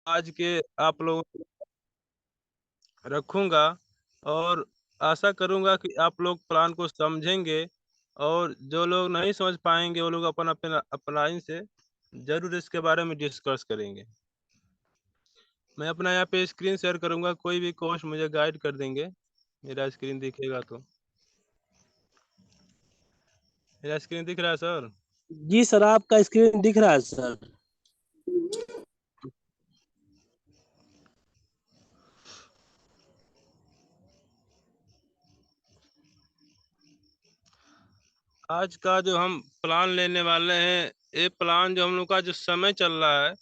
आज के आप लोग रखूंगा, और आशा करूंगा कि आप लोग प्लान को समझेंगे, और जो लोग नहीं समझ पाएंगे वो लोग अपन अपना अपलाइन से जरूर इसके बारे में डिस्कस करेंगे। मैं अपना यहाँ पे स्क्रीन शेयर करूंगा, कोई भी कोच मुझे गाइड कर देंगे। मेरा स्क्रीन दिखेगा तो, मेरा स्क्रीन दिख रहा है सर? जी सर, आपका स्क्रीन दिख रहा है सर। आज का जो हम प्लान लेने वाले हैं, ये प्लान जो हम लोग का जो समय चल रहा है,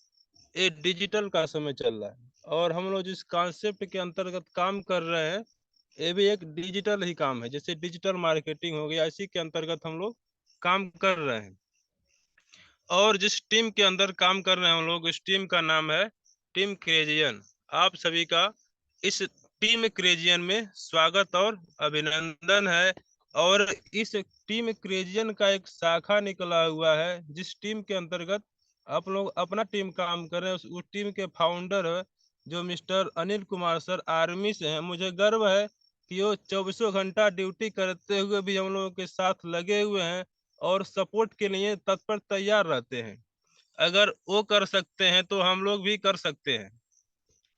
ये डिजिटल का समय चल रहा है। और हम लोग जिस कॉन्सेप्ट के अंतर्गत काम कर रहे हैं, ये भी एक डिजिटल ही काम है। जैसे डिजिटल मार्केटिंग हो गया, इसी के अंतर्गत हम लोग काम कर रहे हैं। और जिस टीम के अंदर काम कर रहे हैं हम लोग, इस टीम का नाम है टीम क्रेजियन। आप सभी का इस टीम क्रेजियन में स्वागत और अभिनंदन है। और इस टीम क्रेजियन का एक शाखा निकला हुआ है, जिस टीम के अंतर्गत आप लोग अपना टीम काम कर रहे हैं। उस टीम के फाउंडर है जो mister Anil Kumar sir, army से हैं। मुझे गर्व है कि वो 24 घंटा ड्यूटी करते हुए भी हम लोगों के साथ लगे हुए हैं और सपोर्ट के लिए तत्पर तैयार रहते हैं। अगर वो कर सकते हैं तो हम लोग भी कर सकते हैं।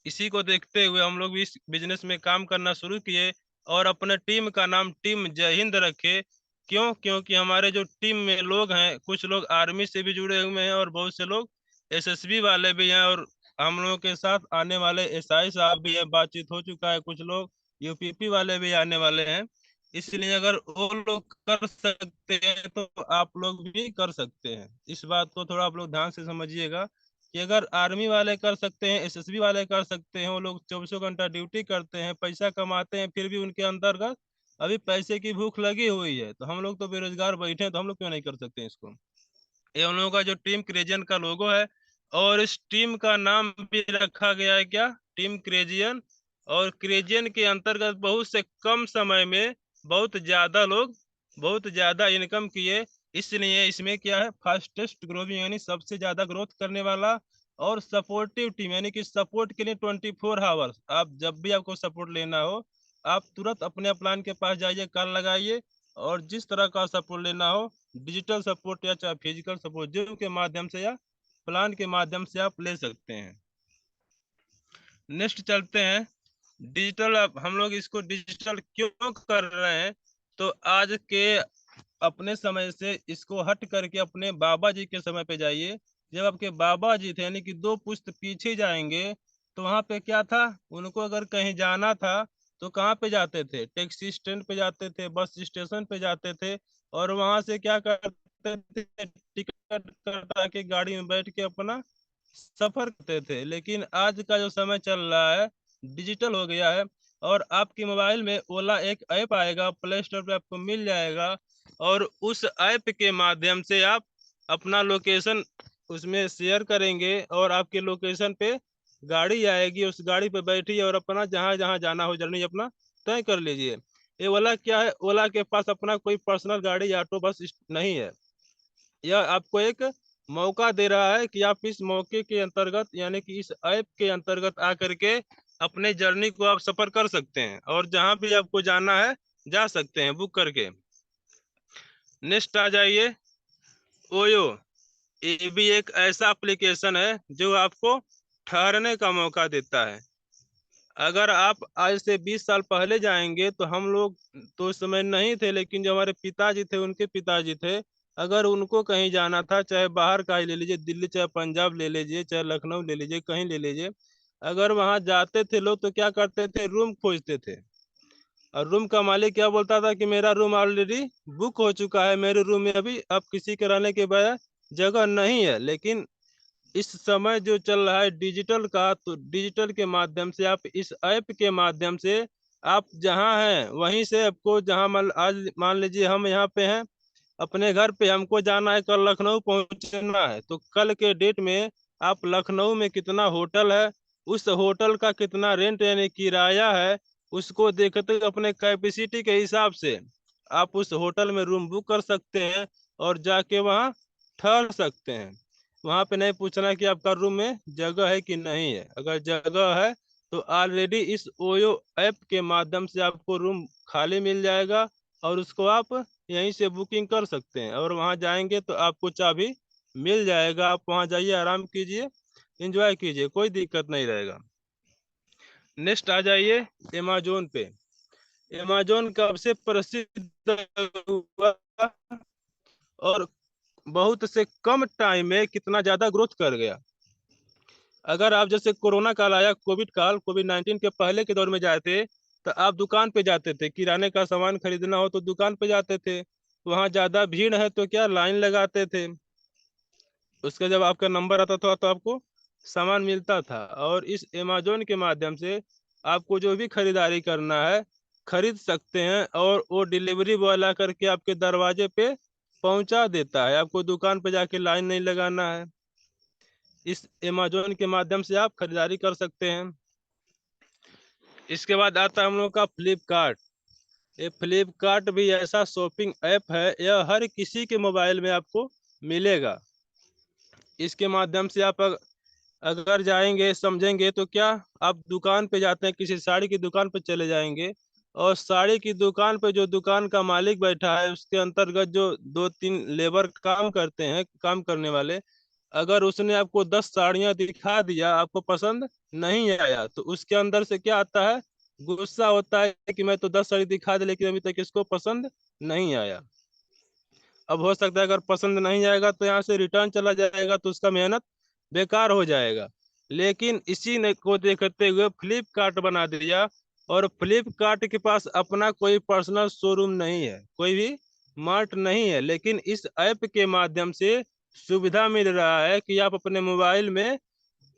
इसी को देखते हुए हम लोग भी इस बिजनेस में काम करना शुरू किए, और अपने टीम का नाम टीम जय हिंद रखे। क्यों? क्योंकि हमारे जो टीम में लोग हैं, कुछ लोग आर्मी से भी जुड़े हुए हैं और बहुत से लोग एसएसबी वाले भी हैं, और हम लोगों के साथ आने वाले एसआई साहब भी हैं, बातचीत हो चुका है। कुछ लोग यूपीपी वाले भी आने वाले हैं। इसलिए अगर वो लोग कर सकते हैं तो आप लोग भी कर सकते हैं। इस बात को थोड़ा आप लोग ध्यान से समझिएगा कि अगर आर्मी वाले कर सकते हैं, एसएसबी वाले कर सकते हैं, वो लोग 24 घंटा ड्यूटी करते हैं, पैसा कमाते हैं, फिर भी उनके अंतर्गत अभी पैसे की भूख लगी हुई है, तो हम लोग तो बेरोजगार बैठे हैं, तो हम लोग क्यों नहीं कर सकते हैं इसको? ये हम लोगों का जो टीम क्रेजियन का लोगो है, और इस टीम का नाम भी रखा गया है क्या? टीम क्रेजियन। और क्रेजियन के अंतर्गत बहुत से कम समय में बहुत ज्यादा इनकम किए। इसलिए इसमें क्या है, फास्टेस्ट ग्रोविंग यानी सबसे ज्यादा ग्रोथ करने वाला, और सपोर्टिव टीम यानी कि सपोर्ट के लिए 24 आवर्स। आप जब भी आपको सपोर्ट लेना हो, आप तुरंत अपने प्लान के पास जाइए, कॉल लगाइए, और जिस तरह का सपोर्ट लेना हो, डिजिटल सपोर्ट या चाहे फिजिकल सपोर्ट, जिम के माध्यम से या प्लान के माध्यम से आप ले सकते हैं। नेक्स्ट चलते हैं डिजिटल। अब हम लोग इसको डिजिटल क्यों कर रहे हैं, तो आज के अपने समय से इसको हट करके अपने बाबा जी के समय पे जाइए। जब आपके बाबा जी थे, यानी कि 2 पुश्त पीछे जाएंगे, तो वहां पे क्या था? उनको अगर कहीं जाना था तो कहाँ पे जाते थे? टैक्सी स्टैंड पे जाते थे, बस स्टेशन पे जाते थे, और वहां से क्या करते थे? टिकट कटा के गाड़ी में बैठ के अपना सफर करते थे। लेकिन आज का जो समय चल रहा है, डिजिटल हो गया है। और आपके मोबाइल में ओला एक ऐप आएगा, प्ले स्टोर पे आपको मिल जाएगा, और उस ऐप के माध्यम से आप अपना लोकेशन उसमें शेयर करेंगे, और आपके लोकेशन पे गाड़ी आएगी। उस गाड़ी पे बैठिए और अपना जहाँ जहाँ जाना हो जर्नी अपना तय कर लीजिए। ये ओला क्या है? ओला के पास अपना कोई पर्सनल गाड़ी, ऑटो, बस नहीं है। यह आपको एक मौका दे रहा है कि आप इस मौके के अंतर्गत, यानी कि इस ऐप के अंतर्गत आकर के अपने जर्नी को आप सफर कर सकते हैं, और जहां भी आपको जाना है जा सकते हैं बुक करके। नेक्स्ट आ जाइए, ओयो। ये भी एक ऐसा एप्लीकेशन है जो आपको ठहरने का मौका देता है। अगर आप आज से 20 साल पहले जाएंगे, तो हम लोग तो उस समय नहीं थे, लेकिन जो हमारे पिताजी थे, उनके पिताजी थे, अगर उनको कहीं जाना था, चाहे बाहर का ही ले लीजिए, दिल्ली चाहे पंजाब ले लीजिए, चाहे लखनऊ ले लीजिए, कहीं ले लीजिए, अगर वहां जाते थे लोग तो क्या करते थे? रूम खोजते थे। और रूम का मालिक क्या बोलता था कि मेरा रूम ऑलरेडी बुक हो चुका है, मेरे रूम में अभी अब किसी के रहने के बाद जगह नहीं है। लेकिन इस समय जो चल रहा है डिजिटल का, तो डिजिटल के माध्यम से आप इस ऐप के माध्यम से आप जहां हैं वहीं से आपको, जहां आज मान लीजिए हम यहाँ पे हैं अपने घर पे, हमको जाना है कल लखनऊ पहुंचना है, तो कल के डेट में आप लखनऊ में कितना होटल है, उस होटल का कितना रेंट यानी किराया है, उसको देखते हुए अपने कैपेसिटी के हिसाब से आप उस होटल में रूम बुक कर सकते हैं और जाके वहाँ ठहर सकते हैं। वहां पे नहीं पूछना कि आपका रूम में जगह है कि नहीं है। अगर जगह है तो ऑलरेडी इस ओयो ऐप के माध्यम से आपको रूम खाली मिल जाएगा और उसको आप यहीं से बुकिंग कर सकते हैं। और वहां जाएंगे तो आपको चाबी मिल जाएगा। आप वहां जाइए, आराम कीजिए, एंजॉय कीजिए, कोई दिक्कत नहीं रहेगा। नेक्स्ट आ जाइए अमेजोन पे। अमेजोन कब से प्रसिद्ध हुआ और बहुत से कम टाइम में कितना ज्यादा ग्रोथ कर गया। अगर आप जैसे कोरोना काल आया, कोविड-19 के पहले के दौर में जाए थे तो आप दुकान पे जाते थे, किराने का सामान खरीदना हो तो दुकान पे जाते थे, वहां ज्यादा भीड़ है तो क्या लाइन लगाते थे। उसका जब आपका नंबर आता था तो आपको सामान मिलता था। और इस अमेजोन के माध्यम से आपको जो भी खरीदारी करना है खरीद सकते हैं और वो डिलीवरी बॉय ला करके आपके दरवाजे पे पहुंचा देता है। आपको दुकान पे जाके लाइन नहीं लगाना है। इस अमेजोन के माध्यम से आप खरीदारी कर सकते हैं। इसके बाद आता है हम लोग का फ्लिपकार्ट। ये फ्लिपकार्ट भी ऐसा शॉपिंग ऐप है, यह हर किसी के मोबाइल में आपको मिलेगा। इसके माध्यम से आप अगर जाएंगे समझेंगे तो क्या, आप दुकान पे जाते हैं, किसी साड़ी की दुकान पे चले जाएंगे और साड़ी की दुकान पे जो दुकान का मालिक बैठा है उसके अंतर्गत जो 2-3 लेबर काम करते हैं, काम करने वाले, अगर उसने आपको 10 साड़ियां दिखा दिया, आपको पसंद नहीं आया तो उसके अंदर से क्या आता है, गुस्सा होता है कि मैं तो 10 साड़ी दिखा दी लेकिन अभी तक इसको पसंद नहीं आया। अब हो सकता है अगर पसंद नहीं आएगा तो यहाँ से रिटर्न चला जाएगा तो उसका मेहनत बेकार हो जाएगा। लेकिन इसी ने को देखते हुए फ्लिपकार्ट बना दिया और फ्लिपकार्ट के पास अपना कोई पर्सनल शोरूम नहीं है, कोई भी मार्ट नहीं है, लेकिन इस ऐप के माध्यम से सुविधा मिल रहा है कि आप अपने मोबाइल में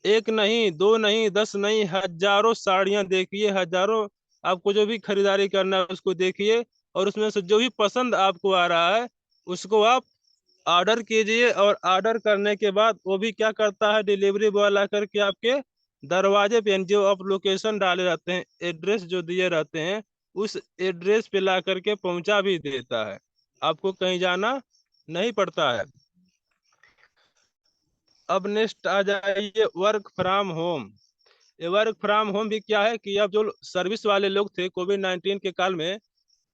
एक नहीं, दो नहीं, 10 नहीं, हजारों साड़ियां देखिए, हजारों, आपको जो भी खरीदारी करना है उसको देखिए और उसमें से जो भी पसंद आपको आ रहा है उसको आप ऑर्डर कीजिए। और ऑर्डर करने के बाद वो भी क्या करता है, डिलीवरी बॉय ला करके आपके दरवाजे पे जो आप लोकेशन डाले रहते हैं, एड्रेस जो दिए रहते हैं, उस एड्रेस पे ला करके पहुंचा भी देता है। आपको कहीं जाना नहीं पड़ता है। अब नेक्स्ट आ जाइए वर्क फ्रॉम होम। ये वर्क फ्रॉम होम भी क्या है कि अब जो सर्विस वाले लोग थे कोविड-19 के काल में,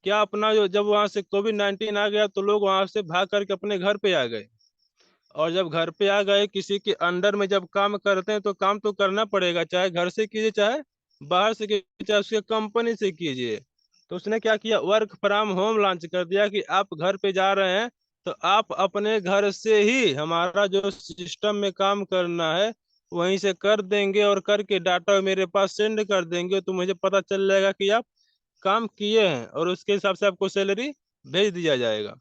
क्या अपना जो जब वहां से कोविड-19 आ गया तो लोग वहां से भाग करके अपने घर पे आ गए। और जब घर पे आ गए, किसी के अंडर में जब काम करते हैं तो काम तो करना पड़ेगा, चाहे घर से कीजिए, चाहे बाहर से कीजिए, चाहे उसके कंपनी से कीजिए। तो उसने क्या किया, वर्क फ्रॉम होम लॉन्च कर दिया कि आप घर पे जा रहे हैं तो आप अपने घर से ही हमारा जो सिस्टम में काम करना है वहीं से कर देंगे और करके डाटा मेरे पास सेंड कर देंगे तो मुझे पता चल जाएगा कि आप काम किए हैं और उसके हिसाब से आपको सैलरी भेज दिया जाएगा।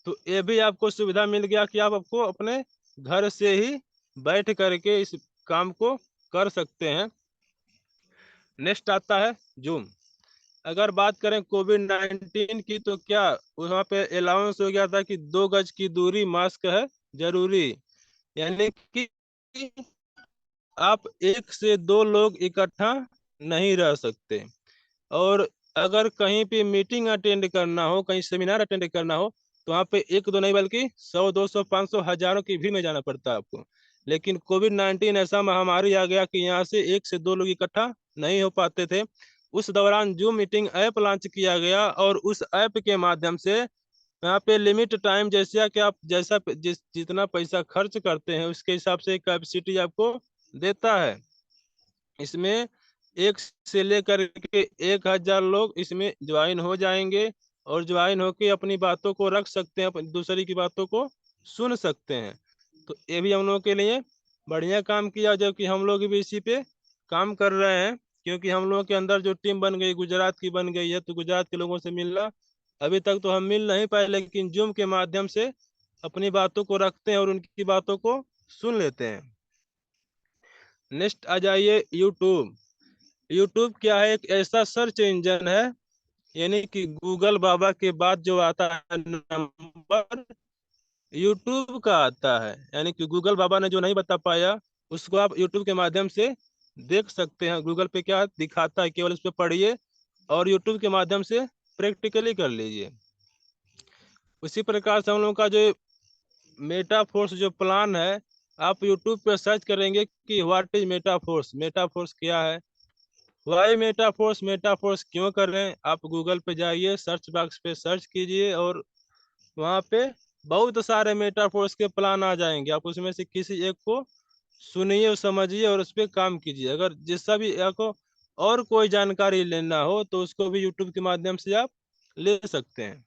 तो ये भी आपको सुविधा मिल गया कि आप आपको अपने घर से ही बैठ करके इस काम को कर सकते हैं। नेक्स्ट आता है जूम। अगर बात करें कोविड-19 की तो क्या वहाँ पे अलाउंस हो गया था कि 2 गज की दूरी, मास्क है जरूरी, यानी कि आप 1 से 2 लोग इकट्ठा नहीं रह सकते। और अगर कहीं पे मीटिंग अटेंड करना हो, कहीं सेमिनार अटेंड करना हो तो वहाँ पे 1-2 नहीं बल्कि 100, 200, 500, हजारों की भीड़ में जाना पड़ता है आपको। लेकिन कोविड-19 ऐसा महामारी आ गया कि यहाँ से 1 से 2 लोग इकट्ठा नहीं हो पाते थे। उस दौरान जूम मीटिंग ऐप लॉन्च किया गया और उस ऐप के माध्यम से यहाँ पे लिमिट टाइम, जैसे कि आप जैसा जितना पैसा खर्च करते हैं उसके हिसाब से कैपेसिटी आपको देता है। इसमें 1 से लेकर के 1,000 लोग इसमें ज्वाइन हो जाएंगे और ज्वाइन होके अपनी बातों को रख सकते हैं, दूसरे की बातों को सुन सकते हैं। तो ये भी हम लोगों के लिए बढ़िया काम किया, जबकि हम लोग भी इसी पे काम कर रहे हैं, क्योंकि हम लोगों के अंदर जो टीम बन गई गुजरात की बन गई है तो गुजरात के लोगों से मिलना अभी तक तो हम मिल नहीं पाए, लेकिन जूम के माध्यम से अपनी बातों को रखते हैं और उनकी बातों को सुन लेते हैं। नेक्स्ट आ जाइए यूट्यूब। यूट्यूब क्या है, एक ऐसा सर्च इंजन है, यानी कि गूगल बाबा के बाद जो आता है नंबर, यूट्यूब का आता है। यानी कि गूगल बाबा ने जो नहीं बता पाया उसको आप यूट्यूब के माध्यम से देख सकते हैं। गूगल पे क्या दिखाता है केवल उस पर पढ़िए और यूट्यूब के माध्यम से प्रैक्टिकली कर लीजिए। उसी प्रकार से हम लोग का जो मेटा फोर्स जो प्लान है आप यूट्यूब पे सर्च करेंगे कि व्हाट इज मेटाफोर्स, मेटाफोर्स क्या है, वाई मेटाफोर्स, मेटाफोर्स क्यों कर रहे हैं। आप गूगल पे जाइए, सर्च बॉक्स पे सर्च कीजिए और वहाँ पे बहुत सारे मेटाफोर्स के प्लान आ जाएंगे। आप उसमें से किसी एक को सुनिए और समझिए और उस पर काम कीजिए। अगर जिसका भी आपको और कोई जानकारी लेना हो तो उसको भी यूट्यूब के माध्यम से आप ले सकते हैं।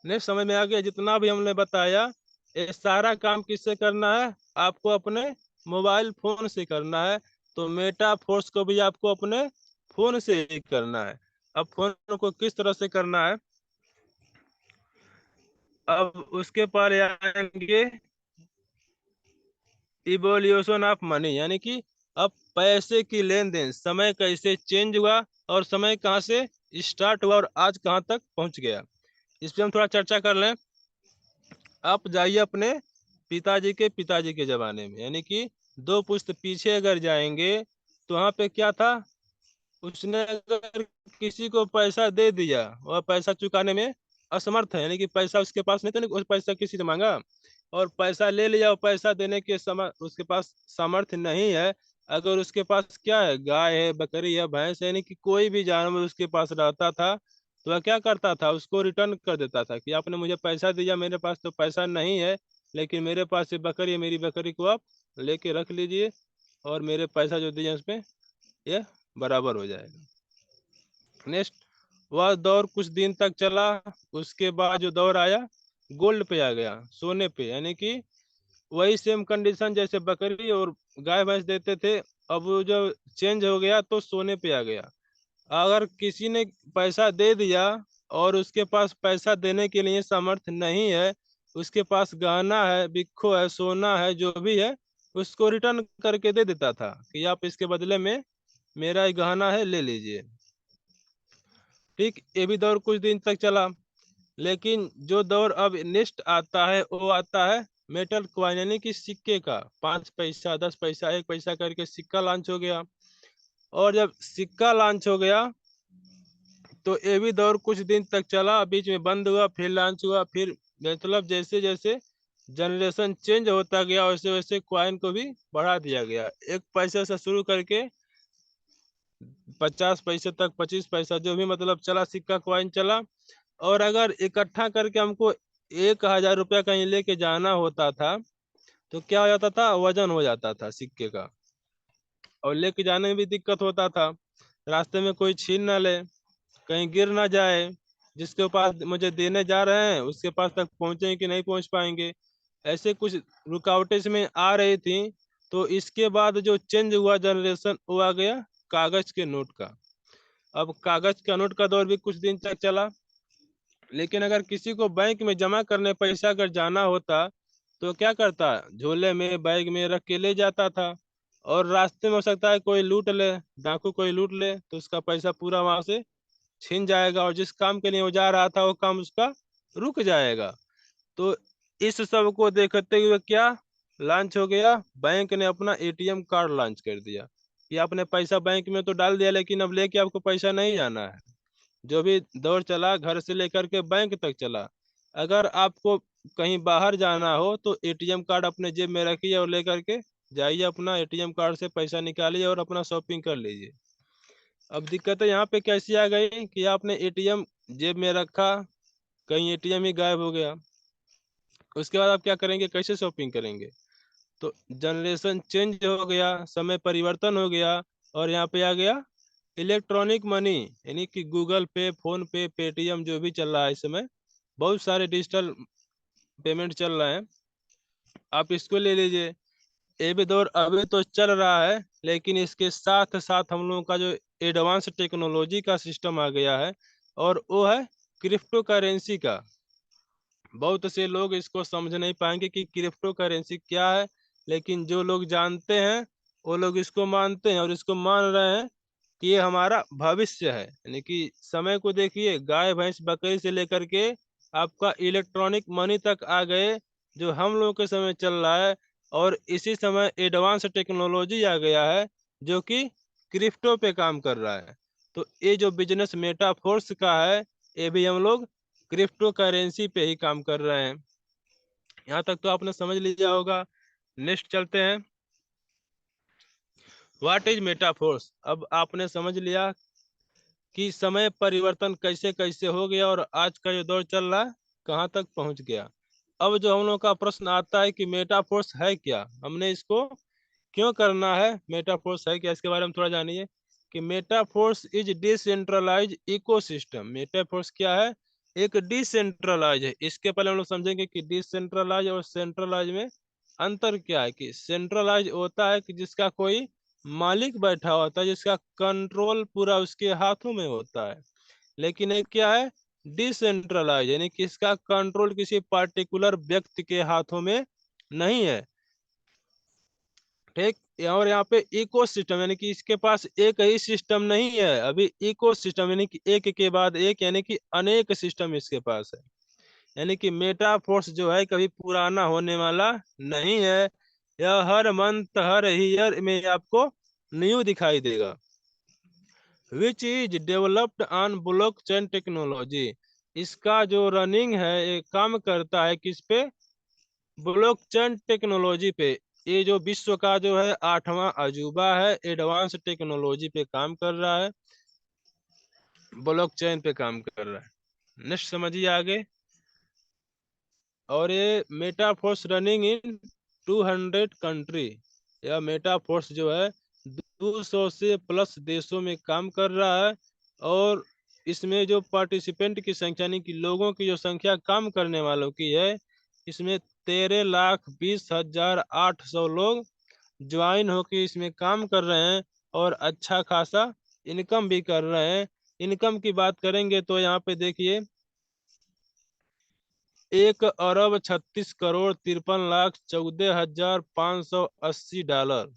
नेक्स्ट समझ में आ गया? जितना भी हमने बताया ये सारा काम किससे करना है? आपको अपने मोबाइल फोन से करना है। तो मेटा फोर्स को भी आपको अपने फोन से ही करना है। अब फोन को किस तरह से करना है? अब उसके पर आएंगे इवोल्यूशन ऑफ मनी, यानी कि अब पैसे की लेन देन, समय कैसे चेंज हुआ और समय कहाँ से स्टार्ट हुआ और आज कहाँ तक पहुंच गया, इस पे हम थोड़ा चर्चा कर लें। आप जाइए अपने पिताजी के जमाने में, यानी कि दो पुश्त पीछे अगर जाएंगे तो वहाँ पे क्या था? उसने अगर किसी को पैसा दे दिया, वह पैसा चुकाने में असमर्थ है, यानी कि पैसा उसके पास नहीं, तो नहीं पैसा किसी से मांगा और पैसा ले लिया और पैसा देने के समय उसके पास सामर्थ्य नहीं है। अगर उसके पास क्या है, गाय है, बकरी है, भैंस है, यानी कि कोई भी जानवर उसके पास रहता था, तो वह क्या करता था? उसको रिटर्न कर देता था कि आपने मुझे पैसा दिया, मेरे पास तो पैसा नहीं है, लेकिन मेरे पास ये बकरी है, मेरी बकरी को आप लेके रख लीजिए और मेरे पैसा जो दिए उसमें ये बराबर हो जाएगा। नेक्स्ट, वह दौर कुछ दिन तक चला। उसके बाद जो दौर आया गोल्ड पे आ गया, सोने पे, यानी कि वही सेम कंडीशन जैसे बकरी और गाय भैंस देते थे, अब वो जो चेंज हो गया तो सोने पे आ गया। अगर किसी ने पैसा दे दिया और उसके पास पैसा देने के लिए सामर्थ्य नहीं है, उसके पास गहना है, बिक्खो है, सोना है, जो भी है, उसको रिटर्न करके दे देता था कि आप इसके बदले में मेरा ये गहना है, ले लीजिए। ठीक, ये भी दौर कुछ दिन तक चला। लेकिन जो दौर अब नेक्स्ट आता है वो आता है मेटल कॉइन, यानी कि सिक्के का। 5 पैसा, 10 पैसा, 1 पैसा करके सिक्का लॉन्च हो गया। और जब सिक्का लॉन्च हो गया तो ये भी दौर कुछ दिन तक चला, बीच में बंद हुआ, फिर लॉन्च हुआ, फिर मतलब जैसे जैसे जनरेशन चेंज होता गया वैसे वैसे कॉइन को भी बढ़ा दिया गया। 1 पैसे से शुरू करके 50 पैसे तक, 25 पैसा, जो भी मतलब चला सिक्का कॉइन चला। और अगर इकट्ठा करके हमको 1,000 रुपया कहीं लेके जाना होता था तो क्या हो जाता था? वजन हो जाता था सिक्के का और लेके जाने में भी दिक्कत होता था। रास्ते में कोई छीन ना ले, कहीं गिर ना जाए, जिसके पास मुझे देने जा रहे हैं उसके पास तक पहुंचे कि नहीं पहुंच पाएंगे, ऐसे कुछ रुकावटें इसमें आ रही थी। तो इसके बाद जो चेंज हुआ जनरेशन वो आ गया कागज के नोट का। अब कागज का नोट का दौर भी कुछ दिन तक चला। लेकिन अगर किसी को बैंक में जमा करने पैसा अगर जाना होता तो क्या करता? झोले में, बैग में रख के ले जाता था और रास्ते में हो सकता है कोई लूट ले, डाकू कोई लूट ले, तो उसका पैसा पूरा वहां से छिन जाएगा और जिस काम के लिए वो जा रहा था वो काम उसका रुक जाएगा। तो इस सब को देखते हुए क्या लॉन्च हो गया? बैंक ने अपना एटीएम कार्ड लॉन्च कर दिया कि आपने पैसा बैंक में तो डाल दिया लेकिन अब लेके आपको पैसा नहीं जाना है। जो भी दौर चला घर से लेकर के बैंक तक चला। अगर आपको कहीं बाहर जाना हो तो एटीएम कार्ड अपने जेब में रखिए और लेकर के जाइए, अपना एटीएम कार्ड से पैसा निकालिए और अपना शॉपिंग कर लीजिए। अब दिक्कत है यहाँ पे कैसी आ गई कि आपने एटीएम जेब में रखा, कहीं एटीएम ही गायब हो गया, उसके बाद आप क्या करेंगे? कैसे शॉपिंग करेंगे? तो जनरेशन चेंज हो गया, समय परिवर्तन हो गया और यहाँ पे आ गया इलेक्ट्रॉनिक मनी, यानी कि गूगल पे, फोन पे, पेटीएम, जो भी चल रहा है इस समय, बहुत सारे डिजिटल पेमेंट चल रहे हैं, आप इसको ले लीजिए। ये भी दौर अभी तो चल रहा है, लेकिन इसके साथ साथ हम लोगों का जो एडवांस टेक्नोलॉजी का सिस्टम आ गया है और वो है क्रिप्टो करेंसी का। बहुत से लोग इसको समझ नहीं पाएंगे कि क्रिप्टो करेंसी क्या है, लेकिन जो लोग जानते हैं वो लोग इसको मानते हैं और इसको मान रहे हैं कि ये हमारा भविष्य है। यानी कि समय को देखिए, गाय भैंस बकरी से लेकर के आपका इलेक्ट्रॉनिक मनी तक आ गए, जो हम लोगों के समय चल रहा है। और इसी समय एडवांस टेक्नोलॉजी आ गया है जो कि क्रिप्टो पे काम कर रहा है। तो ये जो बिजनेस मेटाफोर्स का है, ये भी हम लोग क्रिप्टो करेंसी पे ही काम कर रहे हैं। यहाँ तक तो आपने समझ लिया होगा। नेक्स्ट चलते हैं, व्हाट इज मेटाफोर्स। अब आपने समझ लिया कि समय परिवर्तन कैसे कैसे हो गया और आज का जो दौर चल रहा है कहाँ तक पहुंच गया। अब जो हम लोग का प्रश्न आता है कि मेटाफोर्स है क्या, हमने इसको क्यों करना है, मेटाफोर्स है क्या, इसके बारे में थोड़ा जानिए कि Metaforce is decentralize ecosystem. Metaforce क्या है, एक डिसेंट्रलाइज है। इसके पहले हम लोग समझेंगे कि डिसेंट्रलाइज और सेंट्रलाइज में अंतर क्या है। कि सेंट्रलाइज होता है कि जिसका कोई मालिक बैठा होता है, जिसका कंट्रोल पूरा उसके हाथों में होता है। लेकिन एक क्या है, डिसेंट्रलाइज, यानी कि इसका कंट्रोल किसी पार्टिकुलर व्यक्ति के हाथों में नहीं है। ठीक, और यहाँ पे इकोसिस्टम यानी कि इसके पास एक ही सिस्टम नहीं है, अभी इकोसिस्टम यानी कि एक के बाद एक, यानी कि अनेक सिस्टम इसके पास है। यानी कि मेटाफोर्स जो है कभी पुराना होने वाला नहीं है, यह हर मंथ हर ईयर में आपको न्यू दिखाई देगा। Which is developed on blockchain technology. इसका जो रनिंग है ये काम करता है किस पे, ब्लॉकचेन टेक्नोलॉजी पे। ये जो विश्व का जो है 8वां अजूबा है, एडवांस टेक्नोलॉजी पे काम कर रहा है, ब्लॉकचेन पे काम कर रहा है। नेक्स्ट समझिए आगे, और ये मेटाफोर्स रनिंग इन 200 कंट्री। यह मेटाफोर्स जो है 200 से प्लस देशों में काम कर रहा है, और इसमें जो पार्टिसिपेंट की संख्या यानी कि लोगों की जो संख्या काम करने वालों की है, इसमें 13,20,800 लोग ज्वाइन होकर इसमें काम कर रहे हैं और अच्छा खासा इनकम भी कर रहे हैं। इनकम की बात करेंगे तो यहाँ पे देखिए 1,38,53,14,580 डॉलर।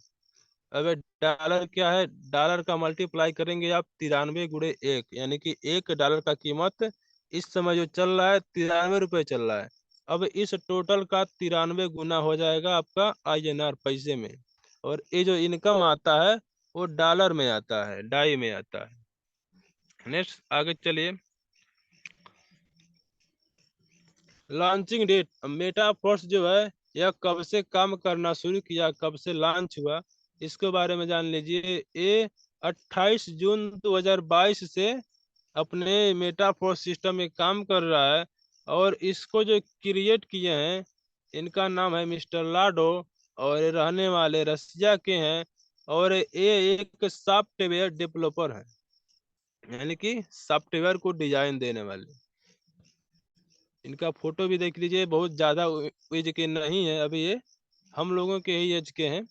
अब ये डॉलर क्या है, डॉलर का मल्टीप्लाई करेंगे आप 93 × 1, यानी कि $1 का कीमत इस समय जो चल रहा है 93 रुपये चल रहा है। अब इस टोटल का 93 गुना हो जाएगा आपका INR पैसे में, और ये जो इनकम आता है वो डॉलर में आता है, डाई में आता है। नेक्स्ट आगे चलिए, लॉन्चिंग डेट। मेटाफोर्स जो है यह कब से काम करना शुरू किया, कब से लॉन्च हुआ, इसके बारे में जान लीजिए। ये 28 जून 2022 से अपने मेटाफोर्स सिस्टम में काम कर रहा है, और इसको जो क्रिएट किए हैं इनका नाम है मिस्टर लाडो, और ये रहने वाले रसिया के हैं, और ये एक सॉफ्टवेयर डेवलपर है, यानी कि सॉफ्टवेयर को डिजाइन देने वाले। इनका फोटो भी देख लीजिए, बहुत ज्यादा एज के नहीं है, अभी ये हम लोगों के ही एज के हैं,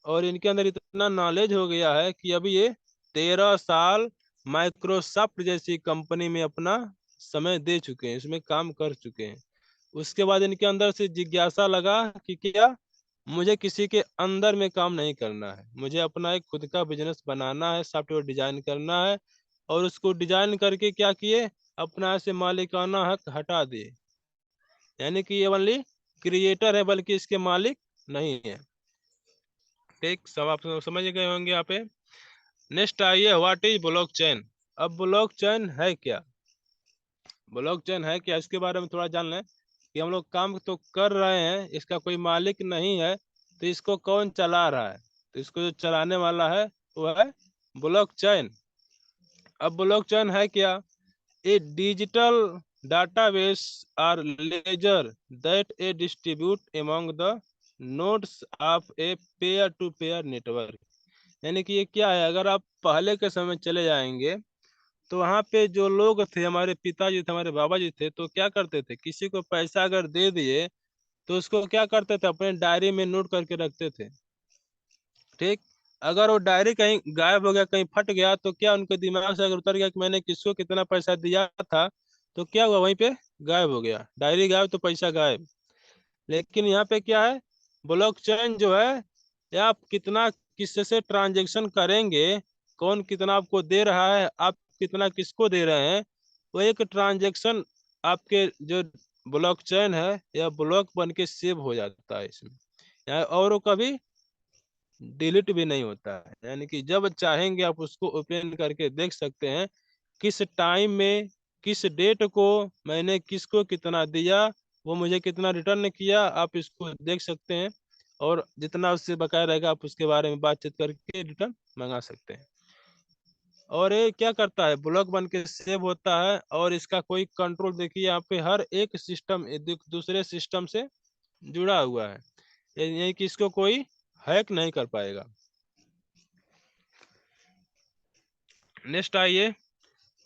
और इनके अंदर इतना नॉलेज हो गया है कि अभी ये 13 साल माइक्रोसॉफ्ट जैसी कंपनी में अपना समय दे चुके हैं, इसमें काम कर चुके हैं। उसके बाद इनके अंदर से जिज्ञासा लगा कि क्या मुझे किसी के अंदर में काम नहीं करना है, मुझे अपना एक खुद का बिजनेस बनाना है, सॉफ्टवेयर डिजाइन करना है। और उसको डिजाइन करके क्या किए, अपना से मालिकाना हक हटा दिए, यानी कि ये ओनली क्रिएटर है बल्कि इसके मालिक नहीं है। ठीक, सब आप समझ गए होंगे यहाँ पे। नेक्स्ट आइए, व्हाट इज ब्लॉकचेन। अब ब्लॉकचेन है क्या, ब्लॉकचेन है क्या, इसके बारे में थोड़ा जान लें कि हम लोग काम तो कर रहे हैं, इसका कोई मालिक नहीं है, तो इसको कौन चला रहा है, तो इसको जो चलाने वाला है वो है ब्लॉकचेन। अब ब्लॉकचेन है क्या, ए digital database or ledger that a distribute among the nodes of a peer to peer network। यानी कि ये क्या है, अगर आप पहले के समय चले जाएंगे तो वहां पे जो लोग थे, हमारे पिताजी थे, हमारे बाबा जी थे, तो क्या करते थे, किसी को पैसा अगर दे दिए तो उसको क्या करते थे, अपने डायरी में नोट करके रखते थे। ठीक, अगर वो डायरी कहीं गायब हो गया, कहीं फट गया, तो क्या उनके दिमाग से अगर उतर गया कि मैंने किसको कितना पैसा दिया था, तो क्या हुआ, वहीं पे गायब हो गया, डायरी गायब तो पैसा गायब। लेकिन यहाँ पे क्या है, ब्लॉकचेन जो है, ये आप कितना किससे ट्रांजेक्शन करेंगे, कौन कितना आपको दे रहा है, आप कितना किसको दे रहे हैं, वो एक ट्रांजेक्शन आपके जो ब्लॉकचेन है या ब्लॉक बन के सेव हो जाता है इसमें, और वो कभी डिलीट भी नहीं होता है। यानी कि जब चाहेंगे आप उसको ओपन करके देख सकते हैं, किस टाइम में किस डेट को मैंने किसको कितना दिया, वो मुझे कितना रिटर्न किया, आप इसको देख सकते हैं। और जितना उससे बकाया रहेगा आप उसके बारे में बातचीत करके रिटर्न मंगा सकते हैं। और ये क्या करता है, ब्लॉक बन के सेव होता है और इसका कोई कंट्रोल देखिए यहाँ पे हर एक सिस्टम दूसरे सिस्टम से जुड़ा हुआ है, यानी कि इसको कोई हैक नहीं कर पाएगा। नेक्स्ट आइए,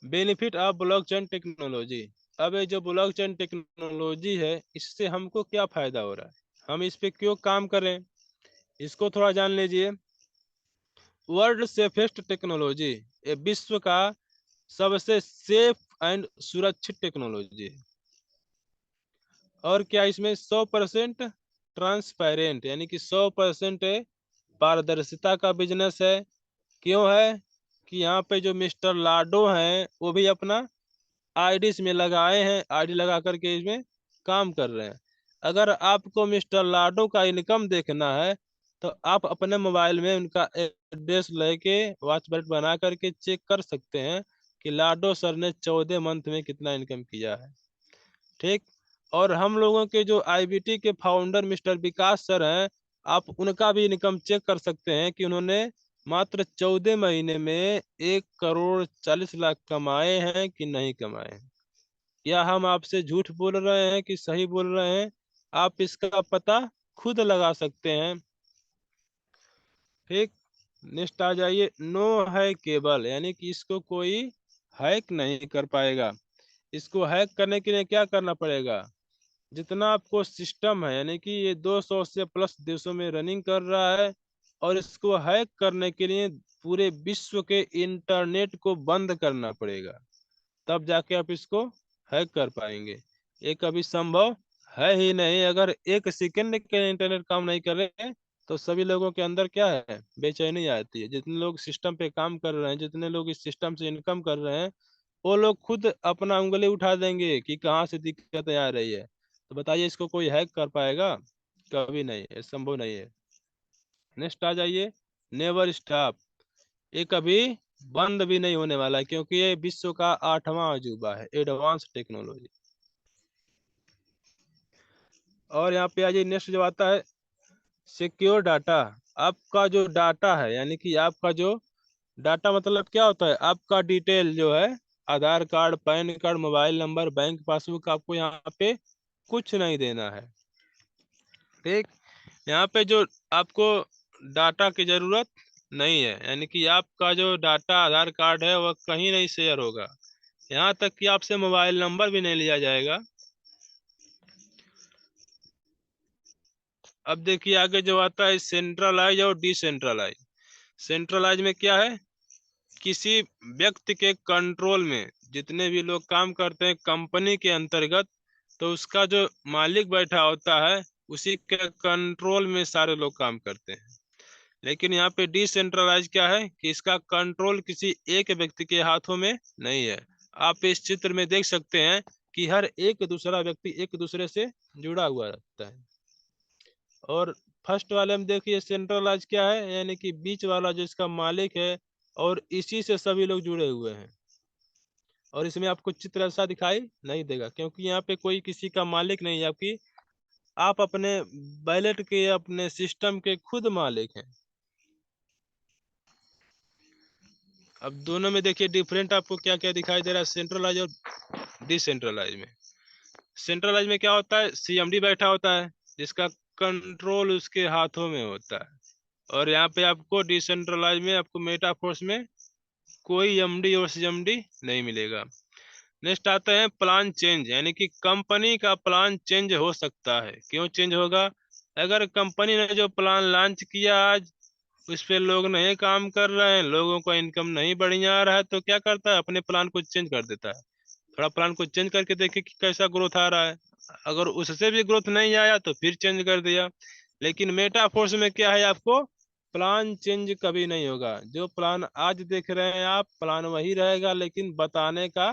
बेनिफिट ऑफ ब्लॉकचेन टेक्नोलॉजी। अब ये जो ब्लॉकचेन टेक्नोलॉजी है इससे हमको क्या फायदा हो रहा है, हम इस पे क्यों काम कर रहे हैं, इसको थोड़ा जान लीजिए। वर्ल्ड सेफेस्ट टेक्नोलॉजी, ये विश्व का सबसे सेफ एंड सुरक्षित टेक्नोलॉजी है। और क्या इसमें 100% ट्रांसपेरेंट, यानी कि 100% पारदर्शिता का बिजनेस है। क्यों है कि यहाँ पे जो मिस्टर लाडो हैं वो भी अपना आईडी इसमें लगाए हैं, आईडी लगा करके इसमें काम कर रहे हैं। अगर आपको मिस्टर लाडो का इनकम देखना है तो आप अपने मोबाइल में उनका एड्रेस लेके वॉच बट बना करके चेक कर सकते हैं कि लाडो सर ने 14 मंथ में कितना इनकम किया है। ठीक। और हम लोगों के जो आईबीटी के फाउंडर मिस्टर विकास सर हैं, आप उनका भी इनकम चेक कर सकते हैं कि उन्होंने मात्र 14 महीने में 1,40,00,000 कमाए हैं कि नहीं कमाए हैं। या हम आपसे झूठ बोल रहे हैं कि सही बोल रहे हैं, आप इसका पता खुद लगा सकते हैं। ठीक। नेक्स्ट आ जाइए, नो है केबल, यानी कि इसको कोई हैक नहीं कर पाएगा। इसको हैक करने के लिए क्या करना पड़ेगा, जितना आपको सिस्टम है, यानी कि ये 200 से प्लस देशों में रनिंग कर रहा है, और इसको हैक करने के लिए पूरे विश्व के इंटरनेट को बंद करना पड़ेगा, तब जाके आप इसको हैक कर पाएंगे। ये कभी संभव है ही नहीं। अगर एक सेकंड के इंटरनेट काम नहीं कर रहे तो सभी लोगों के अंदर क्या है, बेचैनी आती है। जितने लोग सिस्टम पे काम कर रहे हैं, जितने लोग इस सिस्टम से इनकम कर रहे हैं, वो लोग खुद अपना उंगली उठा देंगे कि कहाँ से दिक्कत आ रही है। तो बताइए इसको कोई हैक कर पाएगा, कभी नहीं, ये संभव नहीं है। नेक्स्ट आ जाइए, नेवर स्टॉप, ये कभी बंद भी नहीं होने वाला है, क्योंकि ये विश्व का 8वां अजूबा है, एडवांस टेक्नोलॉजी। और यहाँ पे आ जाइए, नेक्स्ट जो आता है सिक्योर डाटा। आपका जो डाटा है, यानी कि आपका जो डाटा मतलब क्या होता है, आपका डिटेल जो है, Aadhaar card, PAN card, mobile number, bank passbook, आपको यहाँ पे कुछ नहीं देना है। ठीक। यहाँ पे जो आपको डाटा की जरूरत नहीं है, यानी कि आपका जो डाटा आधार कार्ड है वह कहीं नहीं शेयर होगा, यहाँ तक कि आपसे मोबाइल नंबर भी नहीं लिया जाएगा। अब देखिए आगे जो आता है सेंट्रलाइज और डिसेंट्रलाइज। सेंट्रलाइज में क्या है, किसी व्यक्ति के कंट्रोल में जितने भी लोग काम करते हैं कंपनी के अंतर्गत, तो उसका जो मालिक बैठा होता है उसी के कंट्रोल में सारे लोग काम करते हैं। लेकिन यहाँ पे डिसेंट्रलाइज क्या है कि इसका कंट्रोल किसी एक व्यक्ति के हाथों में नहीं है। आप इस चित्र में देख सकते हैं कि हर एक दूसरा व्यक्ति एक दूसरे से जुड़ा हुआ रहता है। और फर्स्ट वाले में देखिए सेंट्रलाइज क्या है, यानी कि बीच वाला जो इसका मालिक है और इसी से सभी लोग जुड़े हुए हैं। और इसमें आपको चित्र ऐसा दिखाई नहीं देगा क्योंकि यहाँ पे कोई किसी का मालिक नहीं है, आपकी आप अपने बैलेट के, अपने सिस्टम के खुद मालिक हैं। अब दोनों में देखिए डिफरेंट आपको क्या क्या दिखाई दे रहा है, सेंट्रलाइज और डिसेंट्रलाइज में। सेंट्रलाइज में क्या होता है, सीएमडी बैठा होता है जिसका कंट्रोल उसके हाथों में होता है। और यहाँ पे आपको डिसेंट्रलाइज में आपको मेटाफोर्स में कोई एमडी और सीएमडी नहीं मिलेगा। नेक्स्ट आता है प्लान चेंज, यानी कि कंपनी का प्लान चेंज हो सकता है। क्यों चेंज होगा, अगर कंपनी ने जो प्लान लॉन्च किया आज उस पे लोग नहीं काम कर रहे हैं, लोगों को इनकम नहीं बढ़िया आ रहा है, तो क्या करता है, अपने प्लान को चेंज कर देता है। थोड़ा प्लान को चेंज करके देखे कि कैसा ग्रोथ आ रहा है। अगर उससे भी ग्रोथ नहीं आया तो फिर चेंज कर दिया। लेकिन मेटाफोर्स में क्या है, आपको प्लान चेंज कभी नहीं होगा। जो प्लान आज देख रहे हैं आप, प्लान वही रहेगा, लेकिन बताने का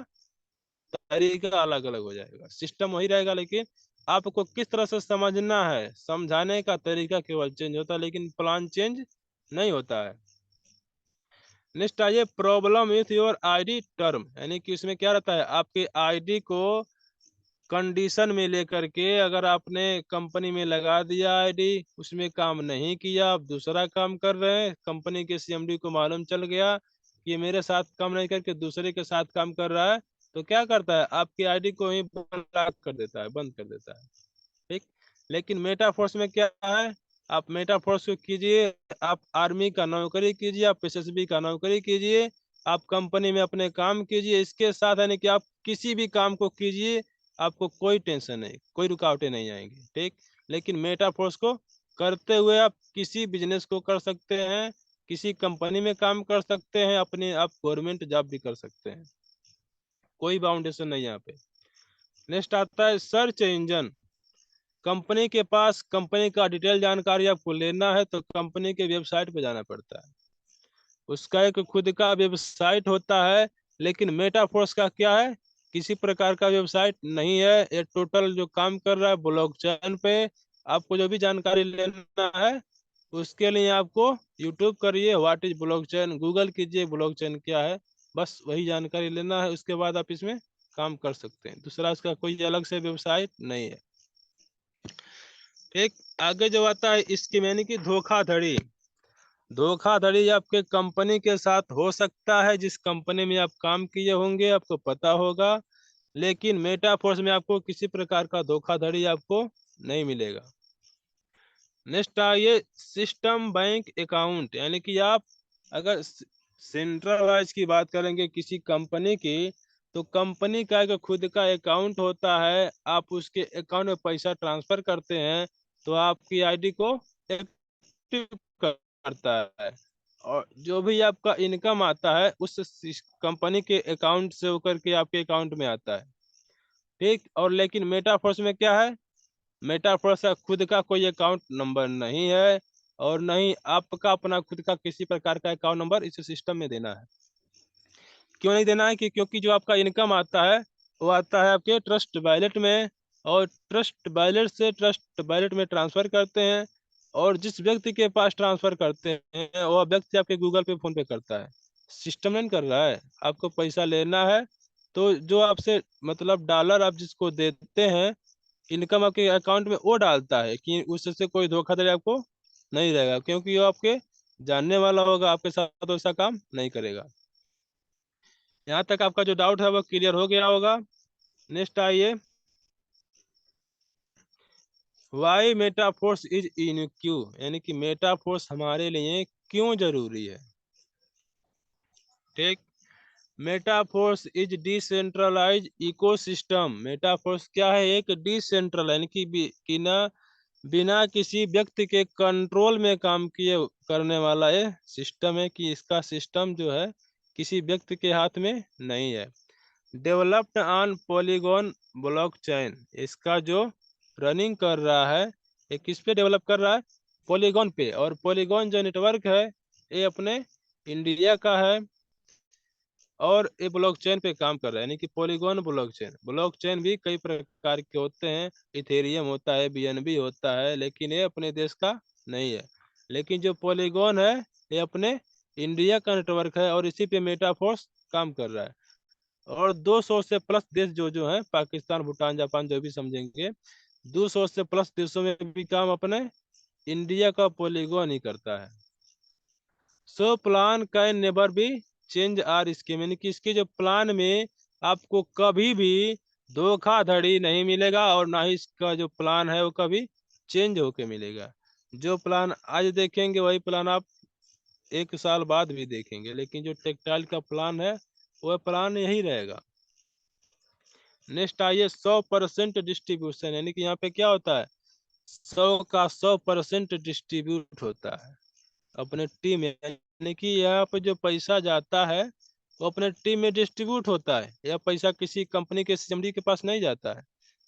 तरीका अलग अलग हो जाएगा। सिस्टम वही रहेगा, लेकिन आपको किस तरह से समझना है, समझाने का तरीका केवल चेंज होता है, लेकिन प्लान चेंज नहीं होता है। नेक्स्ट आइए, problem with your ID term, यानी कि इसमें क्या रहता है, आपके आईडी को कंडीशन में लेकर के अगर आपने कंपनी में लगा दिया आईडी, उसमें काम नहीं किया, आप दूसरा काम कर रहे हैं, कंपनी के सीएमडी को मालूम चल गया कि ये मेरे साथ काम नहीं करके दूसरे के साथ काम कर रहा है, तो क्या करता है, आपकी आईडी को ही ब्लॉक कर देता है, बंद कर देता है। ठीक। लेकिन मेटाफोर्स में क्या है, आप मेटाफोर्स को कीजिए, आप आर्मी का नौकरी कीजिए, आप एसएसबी का नौकरी कीजिए, आप कंपनी में अपने काम कीजिए, इसके साथ यानी कि आप किसी भी काम को कीजिए, आपको कोई टेंशन नहीं, कोई रुकावटें नहीं आएंगी। ठीक। लेकिन मेटाफोर्स को करते हुए आप किसी बिजनेस को कर सकते हैं, किसी कंपनी में काम कर सकते हैं, अपने आप गवर्नमेंट जॉब भी कर सकते हैं, कोई बाउंडेशन नहीं यहाँ पे। नेक्स्ट आता है सर्च इंजन। कंपनी के पास कंपनी का डिटेल जानकारी आपको लेना है तो कंपनी के वेबसाइट पे जाना पड़ता है, उसका एक खुद का वेबसाइट होता है। लेकिन मेटाफोर्स का क्या है, किसी प्रकार का वेबसाइट नहीं है, ये टोटल जो काम कर रहा है ब्लॉकचेन पे। आपको जो भी जानकारी लेना है उसके लिए आपको यूट्यूब करिए, व्हाट इज ब्लॉकचेन, गूगल कीजिए ब्लॉकचेन क्या है, बस वही जानकारी लेना है, उसके बाद आप इसमें काम कर सकते हैं, दूसरा इसका कोई अलग से वेबसाइट नहीं है। ठीक। आगे जो आता है इसकी यानी कि धोखाधड़ी। धोखाधड़ी आपके कंपनी के साथ हो सकता है, जिस कंपनी में आप काम किए होंगे आपको पता होगा, लेकिन मेटाफोर्स में आपको किसी प्रकार का धोखाधड़ी आपको नहीं मिलेगा। नेक्स्ट आइए सिस्टम बैंक अकाउंट, यानी कि आप अगर सेंट्रल वाइज की बात करेंगे किसी कंपनी की, तो कंपनी का एक खुद का अकाउंट होता है, आप उसके अकाउंट में पैसा ट्रांसफर करते हैं तो आपकी आईडी को एक्टिव करता है, और जो भी आपका इनकम आता है उस कंपनी के अकाउंट से होकर के आपके अकाउंट में आता है। ठीक। और लेकिन मेटाफोर्स में क्या है, मेटाफोर्स का खुद का कोई अकाउंट नंबर नहीं है, और नहीं आपका अपना खुद का किसी प्रकार का अकाउंट नंबर इस सिस्टम में देना है। क्यों नहीं देना है कि क्योंकि जो आपका इनकम आता है वो आता है आपके ट्रस्ट वैलेट में, और ट्रस्ट वैलेट से ट्रस्ट वैलेट में ट्रांसफर करते हैं, और जिस व्यक्ति के पास ट्रांसफर करते हैं वह व्यक्ति आपके गूगल पे फोन पे करता है, सिस्टम नहीं कर रहा है। आपको पैसा लेना है तो जो आपसे मतलब डॉलर आप जिसको देते हैं, इनकम आपके अकाउंट में वो डालता है कि उससे कोई धोखाधड़ी आपको नहीं रहेगा, क्योंकि वो आपके जानने वाला होगा, आपके साथ वैसा काम नहीं करेगा। यहाँ तक आपका जो डाउट है वो क्लियर हो गया होगा। नेक्स्ट आइए, why Metaforce is in queue, यानी कि मेटाफोर्स हमारे लिए क्यों जरूरी है। ठीक। Metaforce is decentralize ecosystem. Metaforce क्या है, एक डिसेंट्रल यानी कि ना बिना किसी व्यक्ति के कंट्रोल में काम किए करने वाला ये सिस्टम है, कि इसका सिस्टम जो है किसी व्यक्ति के हाथ में नहीं है। डेवलप्ड ऑन पॉलीगॉन ब्लॉकचेन, इसका जो रनिंग कर रहा है ये किस पे डेवलप कर रहा है, पॉलीगॉन पे, और पॉलीगॉन जो नेटवर्क है ये अपने इंडिया का है, और ये ब्लॉकचेन पे काम कर रहा है, यानी कि पॉलीगॉन ब्लॉकचेन। ब्लॉकचेन भी कई प्रकार के होते हैं, इथेरियम होता है, बीएनबी होता है, लेकिन ये अपने देश का नहीं है। लेकिन जो पॉलीगॉन है ये अपने इंडिया का नेटवर्क है, और इसी पे मेटाफोर्स काम कर रहा है। और 200 से प्लस देश जो जो है, पाकिस्तान, भूटान, जापान, जो भी समझेंगे, 200 से प्लस देशों में भी काम अपने इंडिया का पॉलीगॉन ही करता है। So plan can never be change or scheme, यानी कि इसके जो प्लान में आपको कभी भी धोखाधड़ी नहीं मिलेगा, और ना ही इसका जो प्लान है वो कभी चेंज होके मिलेगा। जो प्लान आज देखेंगे वही प्लान आप 1 साल बाद भी देखेंगे, लेकिन जो टेक्सटाइल का प्लान है वह प्लान यही रहेगा। नेक्स्ट आइए 100% डिस्ट्रीब्यूशन, यानी कि यहाँ पे क्या होता है, 100% डिस्ट्रीब्यूट होता है अपने टीम में, यानी कि यहाँ पे जो पैसा जाता है वो अपने टीम में डिस्ट्रीब्यूट होता है, यह पैसा किसी कंपनी के सीएमडी के पास नहीं जाता है।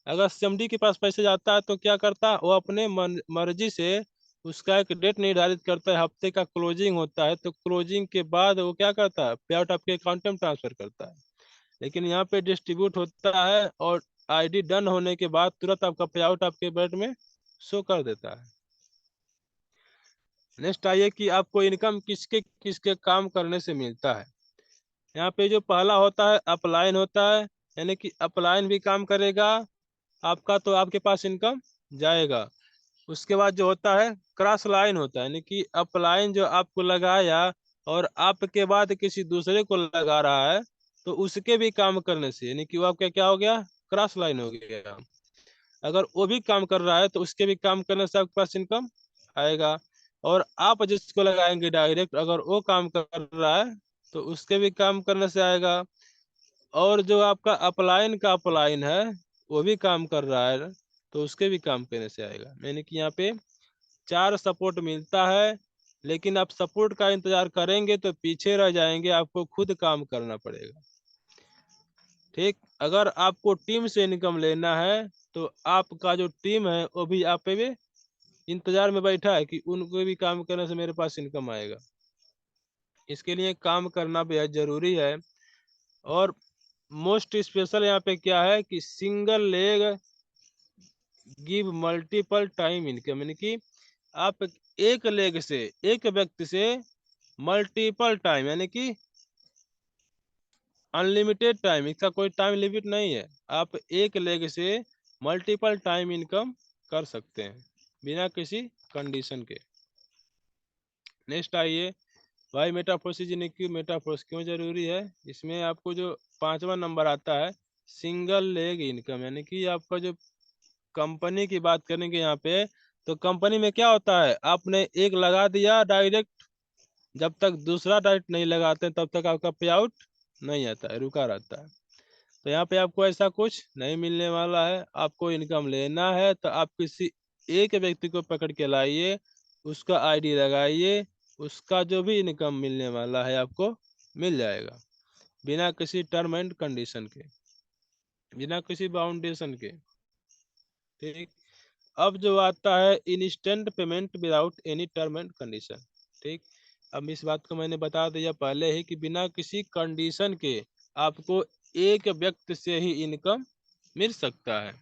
अगर सीएमडी के पास पैसा जाता है तो क्या करता है, वो अपने मर्जी से उसका एक डेट निर्धारित करता है, हफ्ते का क्लोजिंग होता है, तो क्लोजिंग के बाद वो क्या करता है, पे आउट आपके अकाउंट में ट्रांसफर करता है। लेकिन यहाँ पे डिस्ट्रीब्यूट होता है, और आईडी डन होने के बाद तुरंत आपका पे आउट आपके बैट में शो कर देता है। नेक्स्ट आइए कि आपको इनकम किसके किसके काम करने से मिलता है। यहाँ पे जो पहला होता है अपलाइन होता है, यानी कि अपलाइन भी काम करेगा, आपका तो आपके पास इनकम जाएगा। उसके बाद जो होता है क्रॉस लाइन होता है, यानी कि अपलाइन जो आपको लगाया और आपके बाद किसी दूसरे को लगा रहा है, तो उसके भी काम करने से यानी कि वो आपका क्या हो गया, क्रॉस लाइन हो गया। अगर वो भी काम कर रहा है तो उसके भी काम करने से आपके पास इनकम आएगा। और आप जिसको लगाएंगे डायरेक्ट, अगर वो काम कर रहा है तो उसके भी काम करने से आएगा। और जो आपका अपलाइन का अपलाइन है वो भी काम कर रहा है तो उसके भी काम करने से आएगा। यानी कि यहाँ पे 4 सपोर्ट मिलता है, लेकिन आप सपोर्ट का इंतजार करेंगे तो पीछे रह जाएंगे, आपको खुद काम करना पड़ेगा। ठीक, अगर आपको टीम से इनकम लेना है तो आपका जो टीम है वो भी आप पे भी इंतजार में बैठा है कि उनको भी काम करने से मेरे पास इनकम आएगा। इसके लिए काम करना बेहद जरूरी है। और मोस्ट स्पेशल यहाँ पे क्या है कि single leg give multiple time income, यानी कि आप एक लेग से, एक व्यक्ति से मल्टीपल टाइम, यानी कि अनलिमिटेड टाइम, इसका कोई टाइम लिमिट नहीं है। आप एक लेग से मल्टीपल टाइम इनकम कर सकते हैं बिना किसी कंडीशन के। नेक्स्ट आइए, भाई मेटाफोर्स क्यों, मेटाफोर्स क्यों जरूरी है। इसमें आपको जो 5वां नंबर आता है सिंगल लेग इनकम, यानी कि आपका जो कंपनी की बात करेंगे यहाँ पे, तो कंपनी में क्या होता है, आपने एक लगा दिया डायरेक्ट, जब तक दूसरा डायरेक्ट नहीं लगाते तब तक आपका पे आउट नहीं आता है, रुका रहता है। तो यहाँ पे आपको ऐसा कुछ नहीं मिलने वाला है। आपको इनकम लेना है तो आप किसी एक व्यक्ति को पकड़ के लाइए, उसका आईडी लगाइए, उसका जो भी इनकम मिलने वाला है आपको मिल जाएगा बिना किसी टर्म एंड कंडीशन के, बिना किसी बाउंडेशन के। ठीक, अब जो आता है instant payment without any term and condition. ठीक, अब इस बात को मैंने बता दिया पहले ही कि बिना किसी कंडीशन के आपको एक व्यक्ति से ही इनकम मिल सकता है।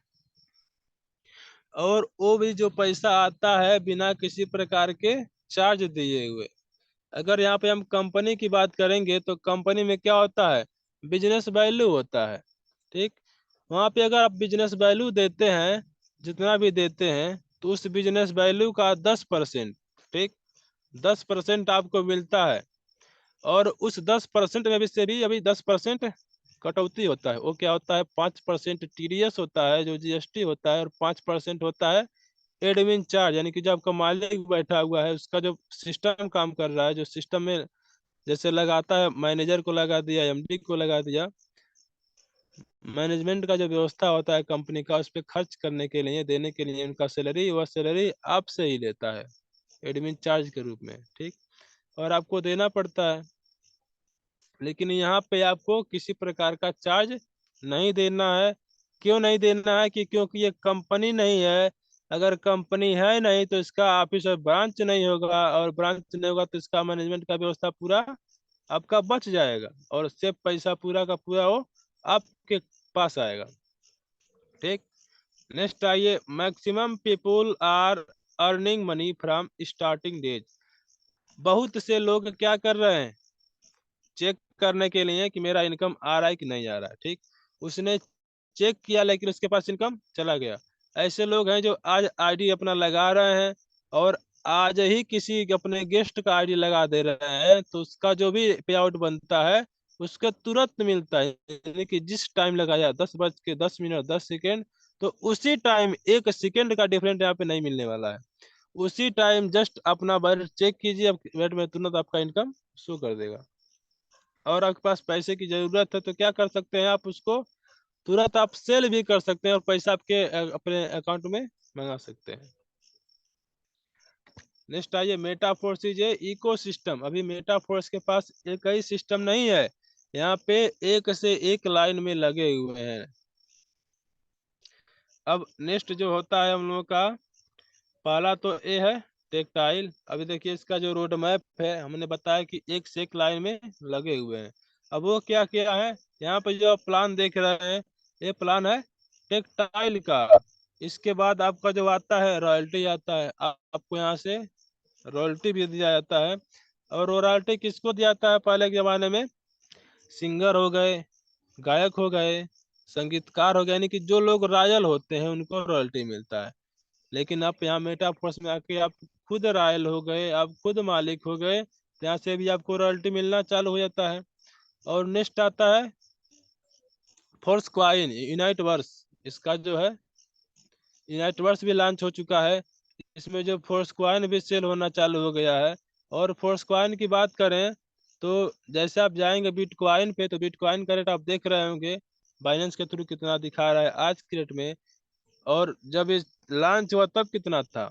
और वो भी जो पैसा आता है बिना किसी प्रकार के चार्ज दिए हुए। अगर यहाँ पे हम कंपनी की बात करेंगे तो कंपनी में क्या होता है, बिजनेस वैल्यू होता है। ठीक, वहाँ पे अगर आप बिजनेस वैल्यू देते हैं, जितना भी देते हैं, तो उस बिजनेस वैल्यू का 10%, ठीक, 10% आपको मिलता है। और उस 10% में भी से भी अभी 10% कटौती होता है। वो क्या होता है, 5% टीडीएस होता है जो जीएसटी होता है, और 5% होता है एडमिन चार्ज, यानी कि जो आपका मालिक बैठा हुआ है उसका जो सिस्टम काम कर रहा है, जो सिस्टम में जैसे लगाता है, मैनेजर को लगा दिया, एमडी को लगा दिया, मैनेजमेंट का जो व्यवस्था होता है कंपनी का, उस पर खर्च करने के लिए, देने के लिए उनका सैलरी, वह सैलरी आपसे ही लेता है एडमिन चार्ज के रूप में। ठीक, और आपको देना पड़ता है। लेकिन यहाँ पे आपको किसी प्रकार का चार्ज नहीं देना है। क्यों नहीं देना है कि क्योंकि ये कंपनी नहीं है। अगर कंपनी है नहीं तो इसका ऑफिस और ब्रांच नहीं होगा, और ब्रांच नहीं होगा तो इसका मैनेजमेंट का व्यवस्था पूरा आपका बच जाएगा, और सिर्फ पैसा पूरा का पूरा वो आपके पास आएगा। ठीक, नेक्स्ट आइए, maximum people are earning money from starting days. बहुत से लोग क्या कर रहे हैं, चेक करने के लिए कि मेरा इनकम आ रहा है कि नहीं आ रहा है। ठीक, उसने चेक किया लेकिन उसके पास इनकम चला गया। ऐसे लोग हैं जो आज आईडी अपना लगा रहे हैं और आज ही किसी अपने गेस्ट का आईडी लगा दे रहे हैं, तो उसका जो भी पे आउट बनता है उसका तुरंत मिलता है। यानी कि जिस टाइम लगाया 10:10 10 सेकेंड, तो उसी टाइम 1 सेकेंड का डिफरेंट यहाँ पे नहीं मिलने वाला है। उसी टाइम जस्ट अपना बैलेंस चेक कीजिए, बैलेंस में तुरंत आपका इनकम शो कर देगा। और आपके पास पैसे की जरूरत है तो क्या कर सकते हैं, आप उसको तुरंत आप सेल भी कर सकते हैं और पैसा आपके अपने अकाउंट में मंगा सकते हैं। नेक्स्ट आइए, मेटाफोर्स इज इकोसिस्टम। अभी मेटाफोर्स के पास एक ही सिस्टम नहीं है, यहाँ पे एक से एक लाइन में लगे हुए हैं। अब नेक्स्ट जो होता है हम लोगों का, पहला तो ए है टेक्टाइल। अभी देखिए इसका जो रोड मैप है, हमने बताया कि एक से एक लाइन में लगे हुए हैं। अब वो क्या क्या है, यहाँ पे जो प्लान देख रहे हैं, ये प्लान है टेक्टाइल का। इसके बाद आपका जो आता है रॉयल्टी आता है, आपको यहाँ से रॉयल्टी भी दिया जाता है। और रॉयल्टी किसको दिया जाता है, पहले के जमाने में सिंगर हो गए, गायक हो गए, संगीतकार हो गया, यानी कि जो लोग रॉयल होते हैं उनको रॉयल्टी मिलता है। लेकिन आप यहाँ मेटाफोर्स में आके आप खुद रॉयल हो गए, आप खुद मालिक हो गए, तो यहाँ से भी आपको रॉयल्टी मिलना चालू हो जाता है। और नेक्स्ट आता है फोर्स क्वाइन यूनाइट वर्स। इसका जो है यूनाइट वर्स भी लॉन्च हो चुका है। इसमें जो फोर्स क्वाइन भी सेल होना चालू हो गया है। और फोर्स क्वाइन की बात करें तो जैसे आप जाएंगे बिटकॉइन पे, तो बिटकॉइन का रेट आप देख रहे होंगे बाइनेंस के थ्रू कितना दिखा रहा है आज के रेट में। और जब ये लॉन्च हुआ तब कितना था,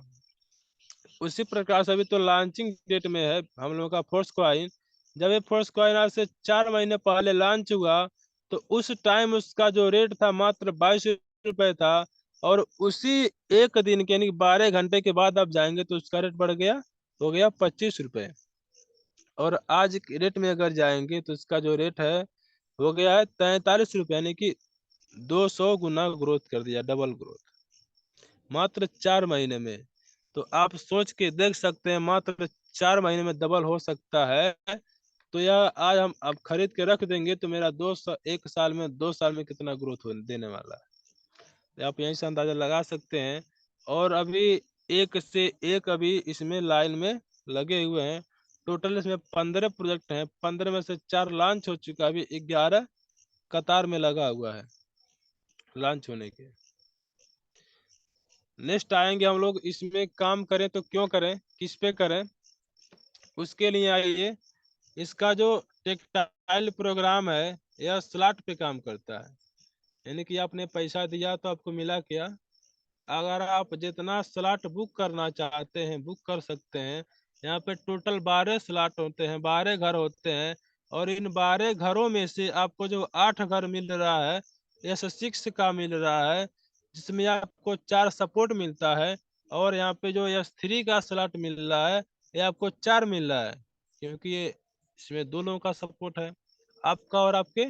उसी प्रकार से अभी तो लॉन्चिंग डेट में है हम लोगों का फोर्स क्वाइन। जब ये फोर्स क्वाइन आज से 4 महीने पहले लॉन्च हुआ तो उस टाइम उसका जो रेट था मात्र 22 रुपए था। और उसी एक दिन के यानी 12 घंटे के बाद आप जाएंगे तो उसका रेट बढ़ गया, हो गया 25 रुपए। और आज के रेट में अगर जाएंगे तो इसका जो रेट है हो गया है 43 रुपए, यानी कि 200 गुना ग्रोथ कर दिया, डबल ग्रोथ मात्र 4 महीने में। तो आप सोच के देख सकते हैं मात्र 4 महीने में डबल हो सकता है। तो यह आज हम अब खरीद के रख देंगे तो मेरा 1 साल में 2 साल में कितना ग्रोथ देने वाला है, तो आप यहीं से अंदाजा लगा सकते हैं। और अभी एक से एक अभी इसमें लाइन में लगे हुए हैं। टोटल इसमें 15 प्रोजेक्ट हैं, 15 में से 4 लॉन्च हो चुका है, अभी 11 कतार में लगा हुआ है लॉन्च होने के। नेक्स्ट आएंगे हम लोग, इसमें काम करें तो क्यों करें, किस पे करें, उसके लिए आइए। इसका जो टेक्टाइल प्रोग्राम है यह स्लॉट पे काम करता है, यानी कि आपने पैसा दिया तो आपको मिला क्या। अगर आप जितना स्लॉट बुक करना चाहते हैं बुक कर सकते हैं। यहाँ पे टोटल 12 स्लॉट होते हैं, 12 घर होते हैं। और इन 12 घरों में से आपको जो 8 घर मिल रहा है S6 का मिल रहा है, जिसमें आपको 4 सपोर्ट मिलता है। और यहाँ पे जो S3 का स्लॉट मिल रहा है ये आपको 4 मिल रहा है, क्योंकि ये इसमें 2 लोगों का सपोर्ट है, आपका और आपके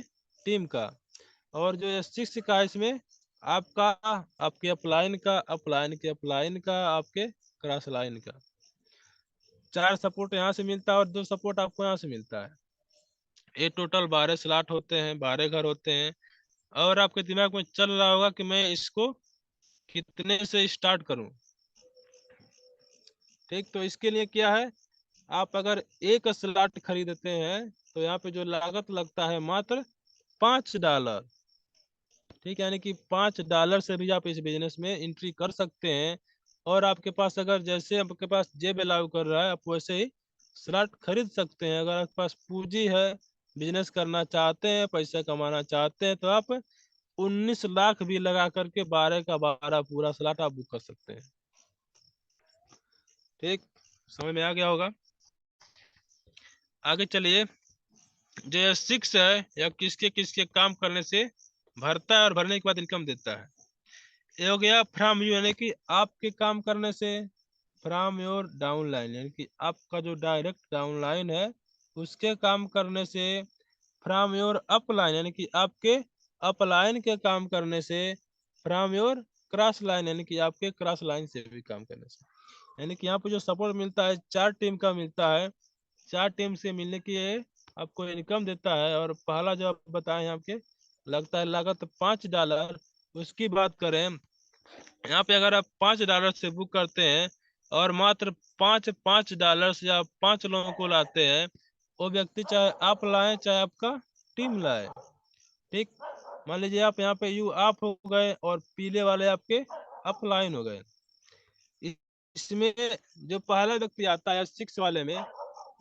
टीम का। और जो S6 का है इसमें आपका, आपके अपलाइन का, अपलाइन के अपलाइन का, आपके क्रॉस लाइन का 4 सपोर्ट यहाँ से मिलता है और 2 सपोर्ट आपको यहाँ से मिलता है। ये टोटल 12 स्लॉट होते हैं, 12 घर होते हैं। और आपके दिमाग में चल रहा होगा कि मैं इसको कितने से स्टार्ट करूं। ठीक, तो इसके लिए क्या है, आप अगर एक स्लॉट खरीदते हैं तो यहाँ पे जो लागत लगता है मात्र $5। ठीक है, यानी कि $5 से भी आप इस बिजनेस में एंट्री कर सकते हैं। और आपके पास अगर जैसे आपके पास जेब अलाउ कर रहा है आप वैसे ही स्लॉट खरीद सकते हैं। अगर आपके पास पूंजी है, बिजनेस करना चाहते हैं, पैसा कमाना चाहते हैं, तो आप 19 लाख भी लगा करके 12 का 12 पूरा स्लॉट आप बुक कर सकते हैं। ठीक, समझ में आ गया होगा। आगे चलिए, जो ये 6 है या किसके किसके काम करने से भरता है और भरने के बाद इनकम देता है। ये हो गया फ्रॉम यू, यानी कि आपके काम करने से। फ्रॉम योर डाउनलाइन, यानी कि आपका जो डायरेक्ट डाउनलाइन है उसके काम करने से। फ्रॉम योर अपलाइन, यानी कि आपके अपलाइन के काम करने से। फ्रॉम योर क्रॉस लाइन, यानी कि आपके क्रॉस लाइन से भी काम करने से। यानी कि यहाँ पे जो सपोर्ट मिलता है 4 टीम का मिलता है, 4 टीम से मिलने की ये आपको इनकम देता है। और पहला जो आप बताए यहाँ के लगता है लागत $5। उसकी बात करें, यहाँ पे अगर आप $5 से बुक करते हैं और मात्र पाँच $5 से आप 5 लोगों को लाते हैं, वो व्यक्ति चाहे आप लाए चाहे आपका टीम लाए। ठीक, मान लीजिए आप यहाँ पे यू आप हो गए और पीले वाले आपके अपलाइन हो गए। इसमें जो पहला व्यक्ति आता है 6 वाले में,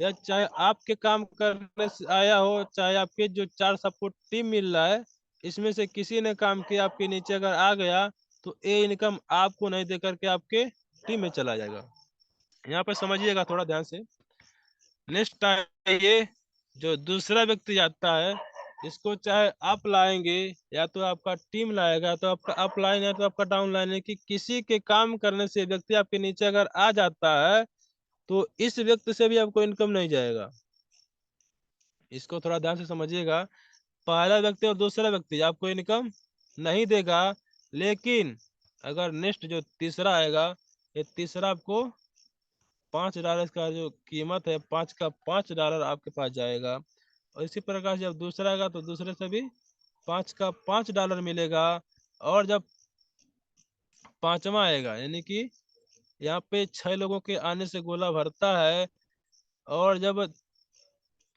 या चाहे आपके काम करने से आया हो चाहे आपके जो 4 सपोर्ट टीम मिल रहा है, इसमें से किसी ने काम किया आपके नीचे अगर आ गया तो ये इनकम आपको नहीं दे करके आपके टीम में चला जाएगा। यहाँ पे समझिएगा थोड़ा ध्यान से। नेक्स्ट आइए, जो दूसरा व्यक्ति आता है इसको चाहे आप लाएंगे या तो आपका टीम लाएगा, तो आपका अप लाइन है तो आपका डाउन लाइन है, कि किसी के काम करने से व्यक्ति आपके नीचे अगर आ जाता है तो इस व्यक्ति से भी आपको इनकम नहीं जाएगा। इसको थोड़ा ध्यान से समझिएगा। पहला व्यक्ति और दूसरा व्यक्ति आपको इनकम नहीं देगा, लेकिन अगर नेक्स्ट जो तीसरा आएगा, ये तीसरा आपको $5 का जो कीमत है 5 का $5 आपके पास जाएगा। और इसी प्रकार से जब दूसरा आएगा तो दूसरे से भी 5 का $5 मिलेगा। और जब पांचवा आएगा, यानी कि यहाँ पे 6 लोगों के आने से गोला भरता है, और जब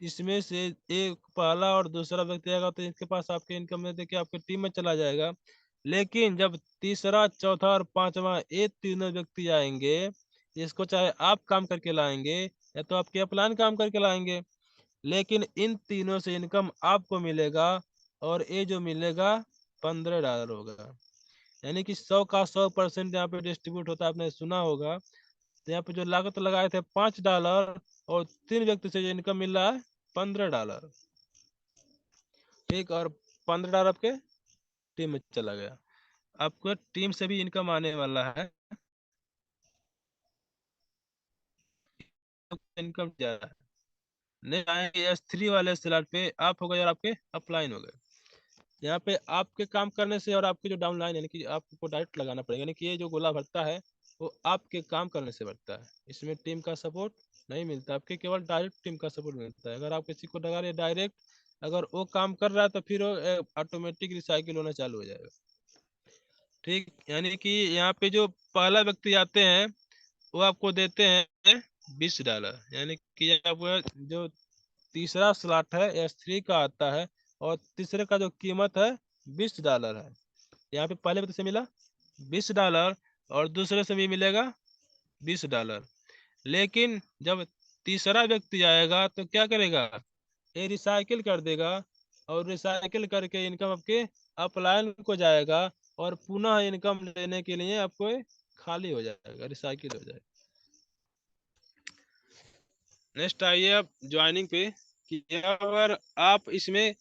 इसमें से एक पहला और दूसरा व्यक्ति आएगा तो इसके पास आपके इनकम में देखिए आपके टीम में चला जाएगा। लेकिन जब तीसरा, चौथा और पांचवा ये तीनों व्यक्ति आएंगे, इसको चाहे आप काम करके लाएंगे या तो आपके अपलाइन काम करके लाएंगे, लेकिन इन तीनों से इनकम आपको मिलेगा, और ये जो मिलेगा $15 होगा। यानी कि 100 का 100% यहाँ पे डिस्ट्रीब्यूट होता है, आपने सुना होगा। तो यहाँ पे जो लागत लगाए थे $5, और 3 व्यक्ति से जो इनकम मिल रहा है $15। ठीक, और $15 आपके टीम में चला गया, आपको टीम से भी इनकम आने वाला है। इनकम ज्यादा है। नहीं आएंगे S3 वाले स्लॉट पे आप हो गए और आपके अपलाइन हो गए। यहाँ पे आपके काम करने से और आपकी जो डाउन लाइन, यानी कि आपको डायरेक्ट लगाना पड़ेगा, यानी कि ये जो गोला भरता है वो आपके काम करने से भरता है, इसमें टीम का सपोर्ट नहीं मिलता, आपके केवल डायरेक्ट टीम का सपोर्ट मिलता है। अगर आप किसी को लगा रहे डायरेक्ट, अगर वो काम कर रहा है तो फिर वो ऑटोमेटिक रिसाइकिल होना चालू हो जाएगा। ठीक, यानी कि यहाँ पे जो पहला व्यक्ति आते हैं वो आपको देते हैं $20, यानी कि आप जो तीसरा स्लॉट है S3 का आता है, और तीसरे का जो कीमत है $20 है। यहाँ पे पहले व्यक्ति से मिला $20, और दूसरे से भी मिलेगा $20। लेकिन जब तीसरा व्यक्ति आएगा तो क्या करेगा, ये रिसाइकिल कर देगा, और रिसाइकिल करके इनकम आपके अपलाइन को जाएगा, और पुनः इनकम लेने के लिए आपको ये खाली हो जाएगा, रिसाइकिल हो जाएगा। नेक्स्ट आइए आप ज्वाइनिंग पे, कि अगर आप इसमें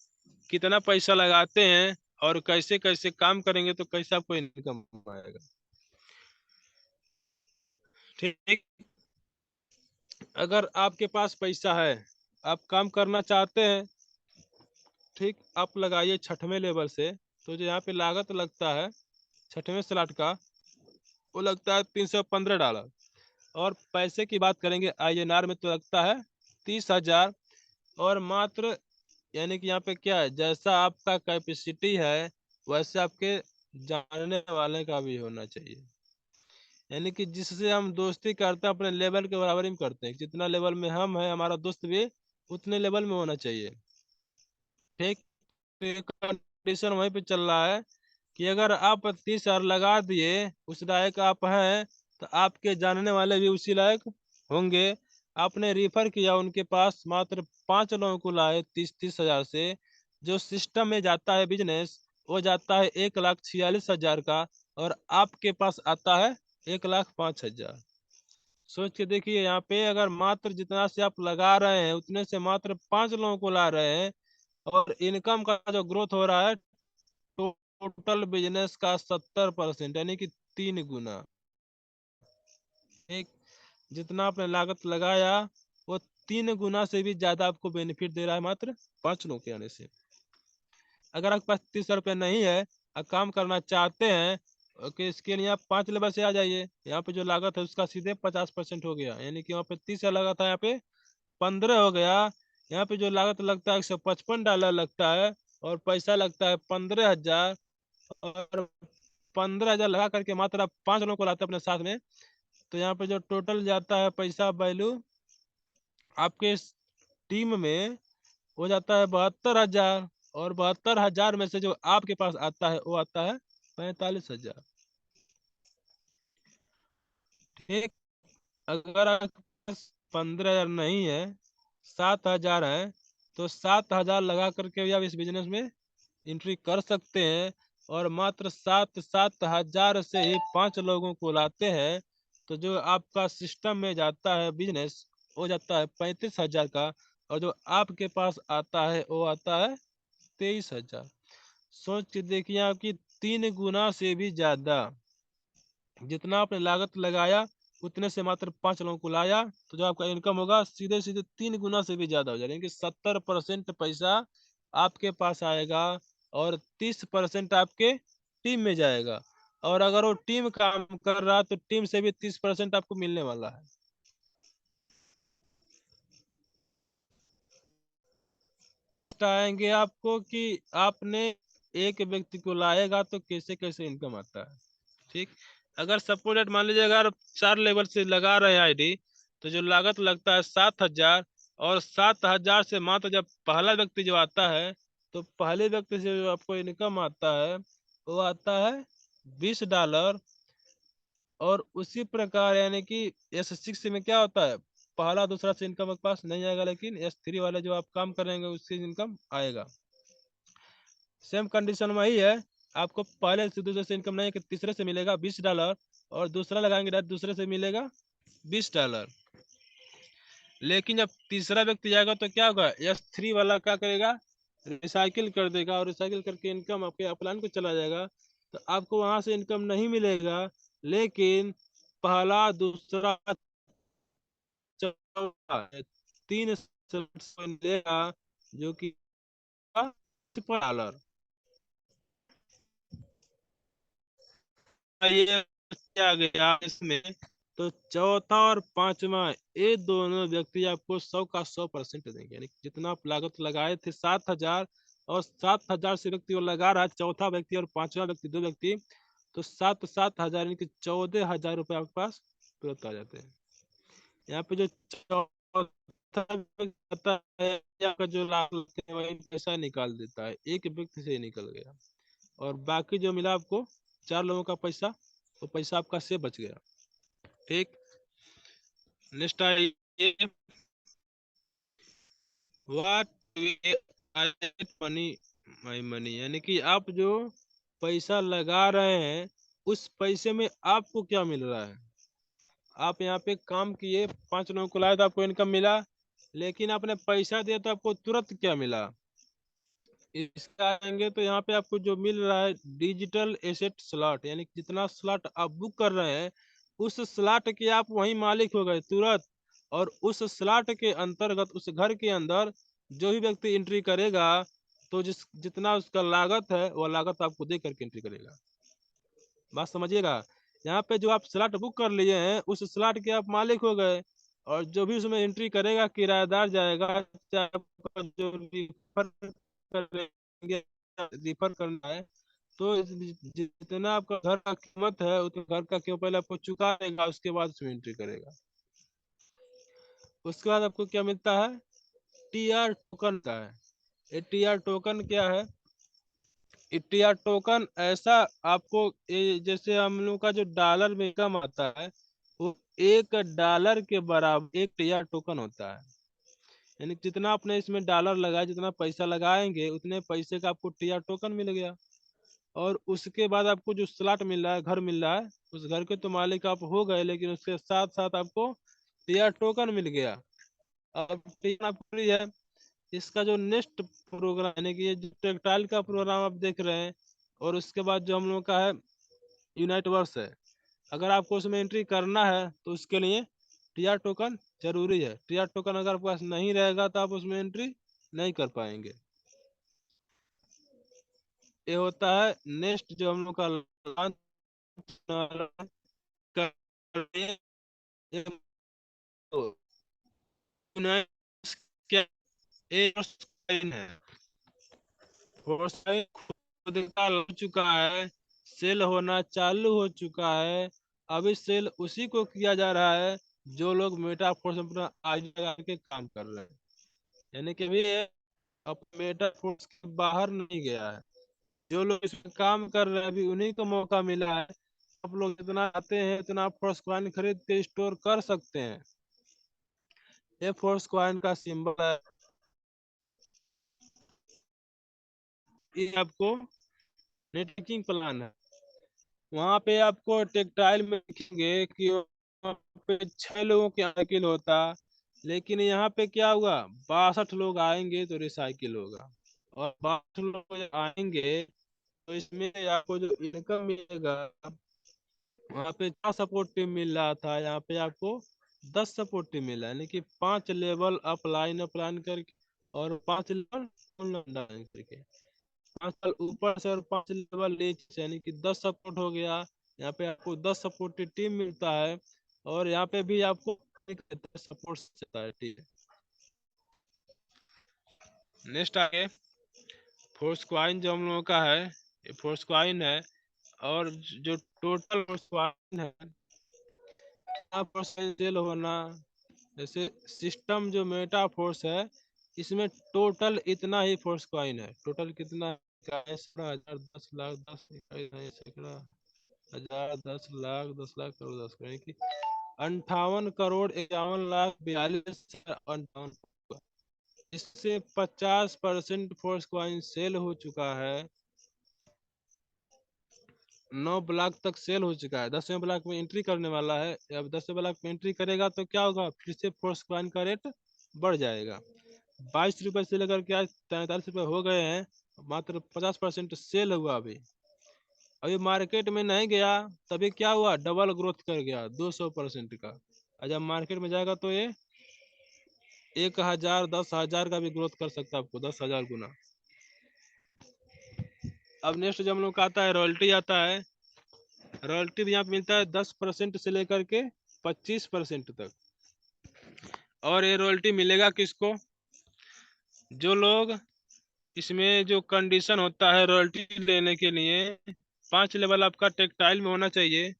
कितना पैसा लगाते हैं और कैसे कैसे काम करेंगे तो कैसे आपको इनकम आएगा। ठीक, अगर आपके पास पैसा है, आप काम करना चाहते हैं, ठीक, आप लगाइए 6वें लेवल से, तो जो यहाँ पे लागत लगता है 6वें स्लॉट का, वो लगता है $315। और पैसे की बात करेंगे INR में तो लगता है 30,000। और मात्र, यानी कि यहाँ पे क्या है, जैसा आपका कैपेसिटी है वैसे आपके जानने वाले का भी होना चाहिए। यानी कि जिससे हम दोस्ती करते हैं अपने लेवल के बराबर ही करते हैं, जितना लेवल में हम हैं हमारा दोस्त भी उतने लेवल में होना चाहिए। ठीक, तो ये कंडीशन वहीं पे चल रहा है कि अगर आप 30,000 लगा दिए, उस लायक आप हैं, तो आपके जानने वाले भी उसी लायक होंगे। आपने रिफर किया उनके पास, मात्र 5 लोगों को लाए 30,000 से, जो सिस्टम में जाता है बिजनेस वो जाता है 1,46,000 का, और आपके पास आता है 1,05,000। सोच के देखिए, यहाँ पे अगर मात्र जितना से आप लगा रहे हैं उतने से मात्र 5 लोगों को ला रहे हैं, और इनकम का जो ग्रोथ हो रहा है टोटल बिजनेस का 70%, यानी कि 3 गुना। एक, जितना आपने लागत लगाया वो 3 गुना से भी ज्यादा आपको बेनिफिट दे रहा है मात्र 5 लोगों के आने से। अगर आपके पास 30,000 रुपये नहीं है, आप काम करना चाहते हैं, ओके, इसके लिए आप 5 लेवल से आ जाइए। यहाँ पे जो लागत है उसका सीधे 50% हो गया, यानी कि वहाँ पे 30,000 लगा था, यहाँ पे 15 हो गया। यहाँ पे जो लागत लगता है $155 लगता है, और पैसा लगता है 15,000, और 15,000 लगा करके मात्र आप 5 लोगों को लाते हैं अपने साथ में, तो यहाँ पे जो टोटल जाता है पैसा वैल्यू आपके टीम में हो जाता है 72,000, और 72,000 में से जो आपके पास आता है वो आता है 45,000। ठीक, अगर आपके पास 15,000 नहीं है, 7,000 है, तो 7,000 लगा करके भी आप इस बिजनेस में एंट्री कर सकते हैं। और मात्र 7,000 से ही 5 लोगों को लाते हैं, तो जो आपका सिस्टम में जाता है बिजनेस वो जाता है 35,000 का, और जो आपके पास आता है वो आता है 23,000। सोच के देखिए, आपकी 3 गुना से भी ज्यादा, जितना आपने लागत लगाया उतने से मात्र 5 लोगों को लाया, तो जो आपका इनकम होगा सीधे सीधे 3 गुना से भी ज्यादा हो जाएगा, यानी कि 70% पैसा आपके पास आएगा, और 30% आपके टीम में जाएगा। और अगर वो टीम काम कर रहा तो टीम से भी 30% आपको मिलने वाला है। बताएंगे आपको कि आपने एक व्यक्ति को लाएगा तो कैसे कैसे इनकम आता है। ठीक, अगर सपोज मान लीजिए अगर 4 लेवल से लगा रहे हैं आईडी, तो जो लागत लगता है 7,000, और 7,000 से मात्र जब पहला व्यक्ति जो आता है, तो पहले व्यक्ति से जो आपको इनकम आता है वो आता है $20। और उसी प्रकार यानी कि S6 में क्या होता है, पहला दूसरा से इनकम आपके पास नहीं आएगा, लेकिन S3 वाले जो आप काम करेंगे उससे इनकम आएगा। सेम कंडीशन वही है, आपको पहले से दूसरे से इनकम नहीं है कि तीसरे से मिलेगा $20, और दूसरा लगाएंगे डायरेक्ट दूसरे से मिलेगा $20। लेकिन जब तीसरा व्यक्ति जाएगा तो क्या होगा, S3 वाला क्या करेगा, रिसाइकिल कर देगा, और रिसाइकिल करके इनकम आपके अपलाइन को चला जाएगा, तो आपको वहां से इनकम नहीं मिलेगा। लेकिन पहला दूसरा चौथा 3 मिलेगा, जो कि $50। ये आ गया इसमें, तो चौथा और पांचवा ये दोनों व्यक्ति आपको 100 का 100% देंगे, यानी जितना आप लागत लगाए थे 7,000, और 7,000 से व्यक्ति वो लगा रहा है, चौथा व्यक्ति और पांचवा व्यक्ति, दो व्यक्ति, तो 7,000 यानी कि 14,000 रुपये आपके पास तुरंत आ जाते हैं। यहाँ पे जो चौथा व्यक्ति आता है, आपका जो लाभ वही पैसा निकाल देता है, एक व्यक्ति से निकल गया, और बाकी जो मिला आपको 4 लोगों का पैसा, वो पैसा आपका से बच गया। ठीक, नेक्स्ट आइए, व्हाट मनी माई मनी, यानी कि आप जो पैसा लगा रहे हैं उस पैसे में आपको क्या मिल रहा है। आप यहाँ पे काम किए, 5 लोगों को लाए तो आपको इनकम मिला, लेकिन आपने पैसा दिया तो आपको तुरंत क्या मिला। इसका आएंगे तो यहाँ पे आपको जो मिल रहा है डिजिटल एसेट स्लॉट, यानी जितना स्लॉट आप बुक कर रहे हैं उस स्लॉट के आप वही मालिक हो गए तुरंत। और उस स्लॉट के अंतर्गत उस घर के अंदर जो भी व्यक्ति एंट्री करेगा, तो जितना उसका लागत है वो लागत आपको दे करके एंट्री करेगा। बात समझिएगा, यहाँ पे जो आप स्लॉट बुक कर लिए हैं उस स्लॉट के आप मालिक हो गए, और जो भी उसमें एंट्री करेगा किराएदार जाएगा, चाहे आपका जो रिफर करेंगे, रिफर करना है, तो जितना आपका घर का कीमत है उतना घर का कीमत पहले आपको चुका देगा, उसके बाद उसमें एंट्री करेगा। उसके बाद आपको क्या मिलता है, टीआर टोकन का है। ये टीआर टोकन क्या है, टीआर टोकन ऐसा आपको, जैसे हम लोग का जो डॉलर में इनकम आता है, वो $1 के बराबर एक टीआर टोकन होता है। यानी जितना आपने इसमें डॉलर लगाया, जितना पैसा लगाएंगे उतने पैसे का आपको टीआर टोकन मिल गया। और उसके बाद आपको जो स्लॉट मिल रहा है, घर मिल रहा है, उस घर के तो मालिक आप हो गए, लेकिन उसके साथ साथ आपको टीआर टोकन मिल गया। अब टीआर फ्री है। इसका जो नेक्स्ट प्रोग्राम, यानी कि ये जो टेक्टाइल का प्रोग्राम आप देख रहे हैं, और उसके बाद जो हम लोग का है यूनाइट वर्स है, अगर आपको उसमें एंट्री करना है तो उसके लिए टीआर टोकन जरूरी है। टीआर टोकन अगर आपके पास नहीं रहेगा तो आप उसमें एंट्री नहीं कर पाएंगे। ये होता है नेक्स्ट जो हम लोग का लॉन्च क्या है, खुद का हो चुका है, सेल होना चालू हो चुका है। अभी सेल उसी को किया जा रहा है जो लोग मेटाफोर्स में अपना आईडी लगा के काम कर रहे हैं, यानी कि भी अब मेटाफोर्स के बाहर नहीं गया है। जो लोग इसमें काम कर रहे हैं अभी उन्हीं को मौका मिला है। आप लोग जितना आते हैं उतना आप फोर्स कॉइन खरीद के स्टोर कर सकते हैं। ये फोर्स कॉइन का सिंबल है, ये आपको नेटवर्किंग प्लान है। वहां पे आपको टेक्टाइल में लिखेंगे कि वहाँ पे 6 लोगों के साइकिल होता, लेकिन यहाँ पे क्या हुआ, 62 लोग आएंगे तो रिसाइकिल होगा। और 62 लोग जब आएंगे तो इसमें आपको जो इनकम मिलेगा, वहाँ पे 4 सपोर्ट टीम मिल रहा था, यहाँ पे आपको 10 सपोर्ट टीम मिला, यानी कि 5 लेवल अपलाइन करके, और 5 लेवल डाउन करके, 5 साल ऊपर से और 5 लेवल नीचे से, यानी कि 10 सपोर्ट हो गया। यहाँ पे आपको 10 सपोर्ट टीम मिलता है, और यहाँ पे भी आपको सपोर्ट देता है। ठीक है, नेक्स्ट आगे, फोर्स क्वाइन जो हम लोगों का है, ये फोर्स क्वाइन है। और जो टोटल फोर्स क्वाइन है, कितना परसेंट सेल होना, जैसे सिस्टम जो मेटा फोर्स है, इसमें टोटल इतना ही फोर्स क्वाइन है। टोटल कितना? 10,000, 10,00,000, 10 इकाई, सैकड़ा, हजार, 10,00,000, 10,00,000 करोड़, 10 करोड़, यानी कि 58,51,42,58। इससे 50% फोर्स क्वाइन सेल हो चुका है। 9 ब्लॉक तक सेल हो चुका है। 10वें ब्लॉक में एंट्री करने वाला है। अब 10वें ब्लॉक में एंट्री करेगा तो क्या होगा, फिर से फोर्स क्वाइन का रेट बढ़ जाएगा। 22 रुपए से लेकर के आज 43 रुपए हो गए हैं। मात्र 50% सेल हुआ। अभी मार्केट में नहीं गया, तभी क्या हुआ, डबल ग्रोथ कर गया 200% का। और जब मार्केट में जाएगा तो ये 1,000, 10,000 का भी ग्रोथ कर सकता है, आपको 10,000 गुना। अब नेक्स्ट जब हम लोग का आता है रॉयल्टी आता है। रॉयल्टी भी यहाँ पे मिलता है 10% से लेकर के 25% तक। और ये रॉयल्टी मिलेगा किसको? जो लोग, इसमें जो कंडीशन होता है रॉयल्टी लेने के लिए, 5 लेवल आपका टेक्टाइल में होना चाहिए।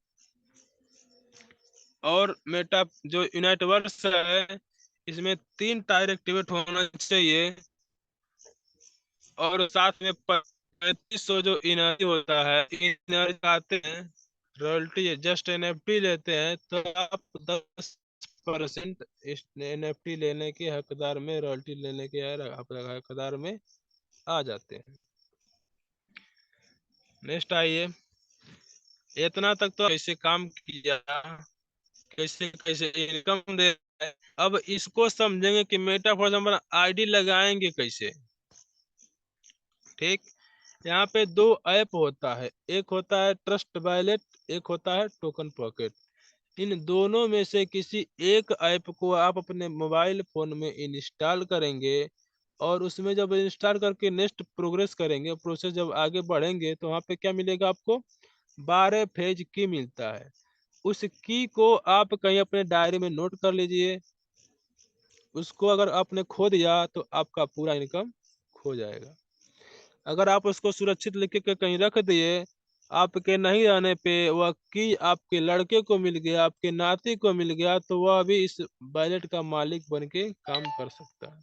और मेटा जो यूनाइटवर्स है, इसमें 3 टायर एक्टिवेट होना चाहिए। और साथ में 3500 जो एनर्जी होता है, एनर्जी आते हैं रॉयल्टी, जस्ट एनएफटी लेते हैं तो आप 10% एनएफटी लेने के हकदार में, रॉयल्टी लेने के हकदार में आ जाते हैं। नेक्स्ट आइए, इतना तक तो ऐसे काम किया, कैसे कैसे इनकम दे रहा है। अब इसको समझेंगे कि मेटाफोर्स हम आईडी लगाएंगे कैसे। ठीक, यहाँ पे 2 ऐप होता है, एक होता है ट्रस्ट वॉलेट, एक होता है टोकन पॉकेट। इन दोनों में से किसी एक ऐप को आप अपने मोबाइल फोन में इंस्टॉल करेंगे। और उसमें जब इंस्टॉल करके नेक्स्ट प्रोग्रेस करेंगे, प्रोसेस जब आगे बढ़ेंगे, तो वहाँ पे क्या मिलेगा आपको, 12 फेज की मिलता है। उस की को आप कहीं अपने डायरी में नोट कर लीजिए। उसको अगर आपने खो दिया तो आपका पूरा इनकम खो जाएगा। अगर आप उसको सुरक्षित लिख के कहीं रख दिए, आपके नहीं रहने पे वह की आपके लड़के को मिल गया, आपके नाती को मिल गया, तो वह भी इस वॉलेट का मालिक बन के काम कर सकता है।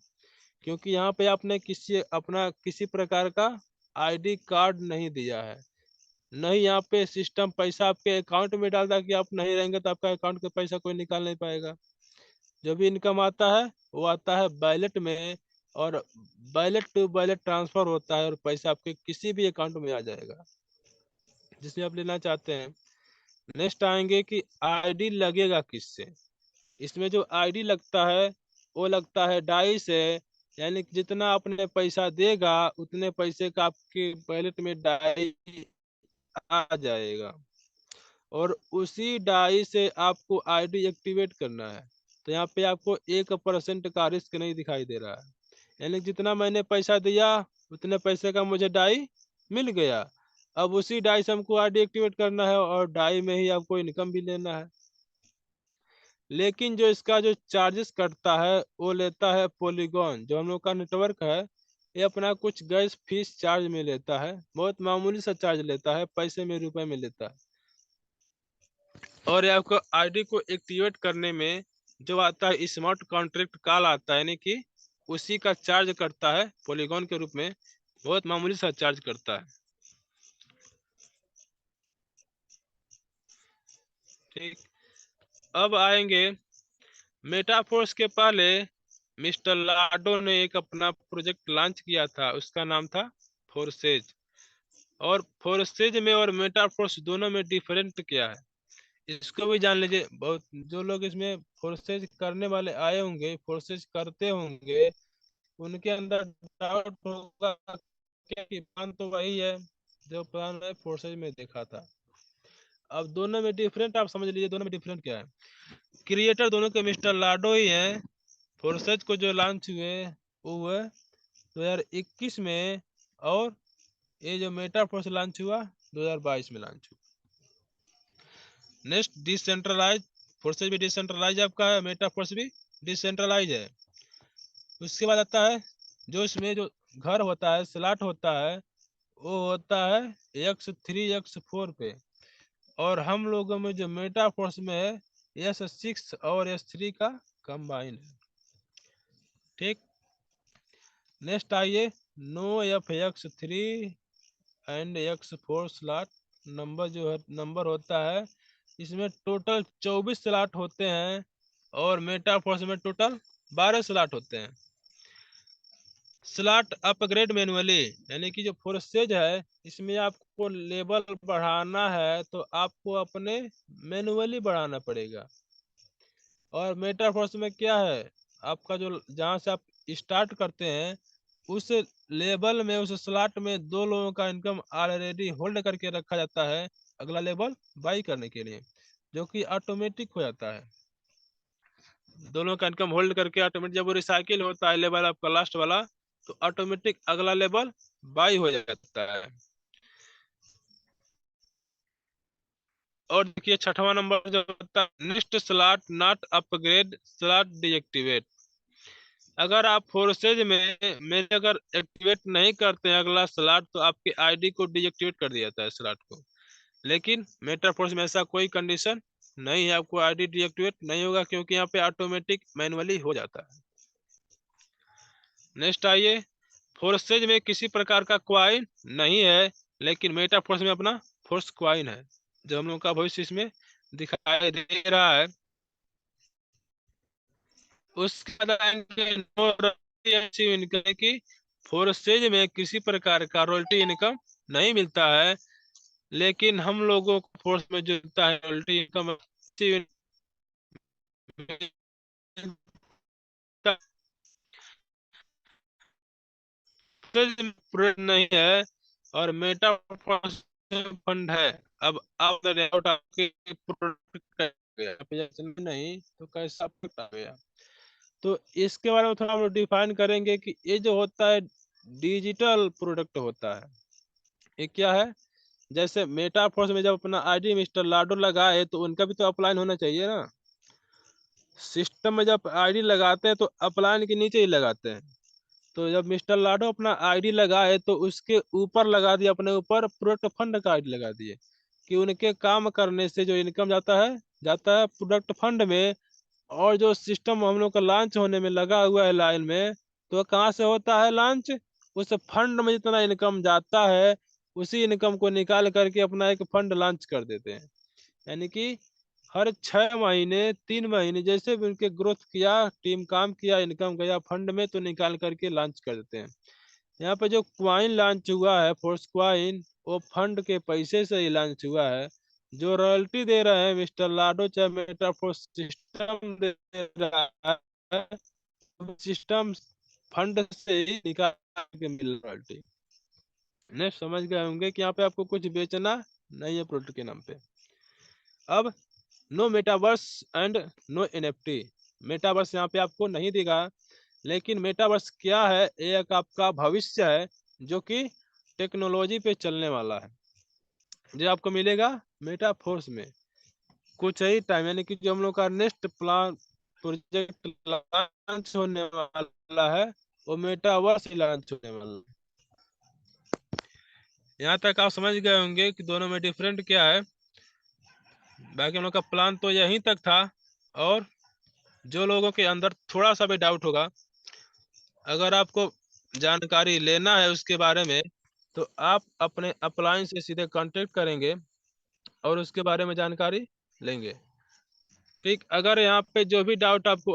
क्योंकि यहाँ पे आपने किसी प्रकार का आईडी कार्ड नहीं दिया है। नहीं, यहाँ पे सिस्टम पैसा आपके अकाउंट में डालता कि आप नहीं रहेंगे तो आपका अकाउंट का पैसा कोई निकाल नहीं पाएगा। जो भी इनकम आता है वो आता है वॉलेट में, और वॉलेट टू वॉलेट ट्रांसफर होता है, और पैसा आपके किसी भी अकाउंट में आ जाएगा जिसमें आप लेना चाहते हैं। नेक्स्ट आएंगे कि आईडी लगेगा किससे। इसमें जो आईडी लगता है वो लगता है डाई से। यानी कि जितना आपने पैसा देगा, उतने पैसे का आपके वॉलेट में डाई आ जाएगा। और उसी डाई से आपको आईडी एक्टिवेट करना है। तो यहाँ पे आपको 1% का रिस्क नहीं दिखाई दे रहा है। यानी जितना मैंने पैसा दिया, उतने पैसे का मुझे डाई मिल गया। अब उसी डाई से हमको आईडी एक्टिवेट करना है, और डाई में ही आपको इनकम भी लेना है। लेकिन जो इसका जो चार्जेस कटता है, वो लेता है पॉलीगॉन, जो हम लोग का नेटवर्क है। ये अपना कुछ गैस फीस चार्ज में लेता है, बहुत मामूली सा चार्ज लेता है, पैसे में, रुपए में लेता है। और ये आपको आईडी को एक्टिवेट करने में जो आता है स्मार्ट कॉन्ट्रैक्ट कॉल आता है, यानी कि उसी का चार्ज करता है पॉलीगॉन के रूप में, बहुत मामूली सा चार्ज करता है। ठीक, अब आएंगे मेटाफोर्स के पहले मिस्टर लाडो ने एक अपना प्रोजेक्ट लॉन्च किया था, उसका नाम था फोर्सेज। और फोर्सेज में और मेटाफोर्स दोनों में डिफरेंट क्या है, इसको भी जान लीजिए। बहुत जो लोग इसमें फोर्सेज करने वाले आए होंगे, फोर्सेज करते होंगे, उनके अंदर डाउट होगा कि प्लान तो वही है जो प्लान है फोर्सेज में देखा था। अब दोनों में डिफरेंट आप समझ लीजिए, दोनों में डिफरेंट क्या है। क्रिएटर दोनों के मिस्टर लाडो ही हैं। फोर्सेज को जो लॉन्च हुए वो हुए 2021 में, और ये जो मेटा फोर्स लॉन्च हुआ 2022 में लॉन्च हुआ। नेक्स्ट डिसेंट्रलाइज, फोर्सेज भी डिसेंट्रलाइज आपका है, मेटा फोर्स भी डिसेंट्रलाइज है। उसके बाद आता है जो इसमें जो घर होता है, स्लॉट होता है, वो होता है X3 X4 पे। और हम लोगों में जो मेटाफोर्स में है S6 और S3 का कंबाइन है। ठीक, नेक्स्ट आइए, no FX3 and X4 slot number जो है नंबर होता है, इसमें टोटल 24 स्लॉट होते हैं और मेटाफोर्स में टोटल 12 स्लॉट होते हैं। स्लॉट अपग्रेड मैनुअली, यानी कि जो फोर्सेज है इसमें आपको लेवल बढ़ाना है तो आपको अपने मैनुअली बढ़ाना पड़ेगा। और मेटाफोर्स में क्या है, आपका जो जहाँ से आप स्टार्ट करते हैं उस लेवल में, उस स्लॉट में 2 लोगों का इनकम ऑलरेडी होल्ड करके रखा जाता है अगला लेवल बाई करने के लिए, जो कि ऑटोमेटिक हो जाता है। दोनों का इनकम होल्ड करके ऑटोमेटिक जब वो रिसाइकिल होता है लेवल आपका लास्ट वाला, तो ऑटोमेटिक अगला लेवल बाई हो जाता है। और देखिए छठवां नंबर जो होता है, next slot not upgrade slot deactivate. अगर आप फोर्सेज में अगर एक्टिवेट नहीं करते हैं अगला स्लॉट, तो आपके आईडी को डीएक्टिवेट कर दिया जाता है स्लॉट को। लेकिन मेटाफोर्स में ऐसा कोई कंडीशन नहीं है, आपको आईडी डीएक्टिवेट नहीं होगा, क्योंकि यहाँ पे ऑटोमेटिक मैनुअली हो जाता है। नेक्स्ट आइए, फोर्सेज में किसी प्रकार का क्वाइन नहीं है, लेकिन मेटाफोर्स में अपना फोर्स क्वाइन है, जो हम लोग का भविष्य इसमें दिखाई दे रहा है। उसके बाद आएंगे नो इनकम की, फोर्सेज में किसी प्रकार का रॉयल्टी इनकम नहीं मिलता है, लेकिन हम लोगों को फोर्स में जो मिलता है रॉयल्टी इनकम नहीं है और मेटा फंड है। अब आप आपके प्रोडक्ट नहीं तो कैसा आ गया, तो इसके बारे में थोड़ा हम लोग डिफाइन करेंगे कि ये जो होता है डिजिटल प्रोडक्ट होता है, ये क्या है। जैसे मेटाफोर्स में जब अपना आईडी मिस्टर लाडो लगाए तो उनका भी तो अपलाइन होना चाहिए ना। सिस्टम में जब आईडी लगाते हैं तो अपलाइन के नीचे ही लगाते हैं, तो जब मिस्टर लाडो अपना आईडी लगाए तो उसके ऊपर लगा दिए, अपने ऊपर प्रोडक्ट फंड का आईडी लगा दिए, कि उनके काम करने से जो इनकम जाता है प्रोडक्ट फंड में। और जो सिस्टम हम लोग का लॉन्च होने में लगा हुआ है लाइन में, तो कहाँ से होता है लॉन्च, उस फंड में जितना इनकम जाता है उसी इनकम को निकाल करके अपना एक फंड लॉन्च कर देते हैं। यानी कि हर 6 महीने 3 महीने जैसे भी उनके ग्रोथ किया, टीम काम किया, इनकम गया फंड में, तो निकाल करके लॉन्च कर देते हैं। यहाँ पे जो क्वाइन लॉन्च हुआ है फोर्स क्वाइन, वो फंड के पैसे से ही लॉन्च हुआ है। जो रॉयल्टी दे रहे हैं मिस्टर लाडो चाहे मेटाफोर्स सिस्टम दे रहा है, सिस्टम फंड से ही निकाल के मिल रॉयल्टी। ने समझ गए होंगे कि यहाँ पे आपको कुछ बेचना नहीं है प्रोडक्ट के नाम पे। अब no metaverse and no NFT, metaverse यहाँ पे आपको नहीं देगा, लेकिन मेटावर्स क्या है, एक आपका भविष्य है जो कि टेक्नोलॉजी पे चलने वाला है, जो आपको मिलेगा मेटाफोर्स में कुछ ही टाइम, यानी कि जो हम लोग का नेक्स्ट प्लान प्रोजेक्ट लॉन्च होने वाला है वो मेटावर्स ही लॉन्च होने वाला है। यहाँ तक आप समझ गए होंगे कि दोनों में डिफरेंट क्या है। बाकी हम लोग का प्लान तो यहीं तक था, और जो लोगों के अंदर थोड़ा सा भी डाउट होगा, अगर आपको जानकारी लेना है उसके बारे में, तो आप अपने अपलाइन से सीधे कांटेक्ट करेंगे और उसके बारे में जानकारी लेंगे। ठीक, अगर यहाँ पे जो भी डाउट आपको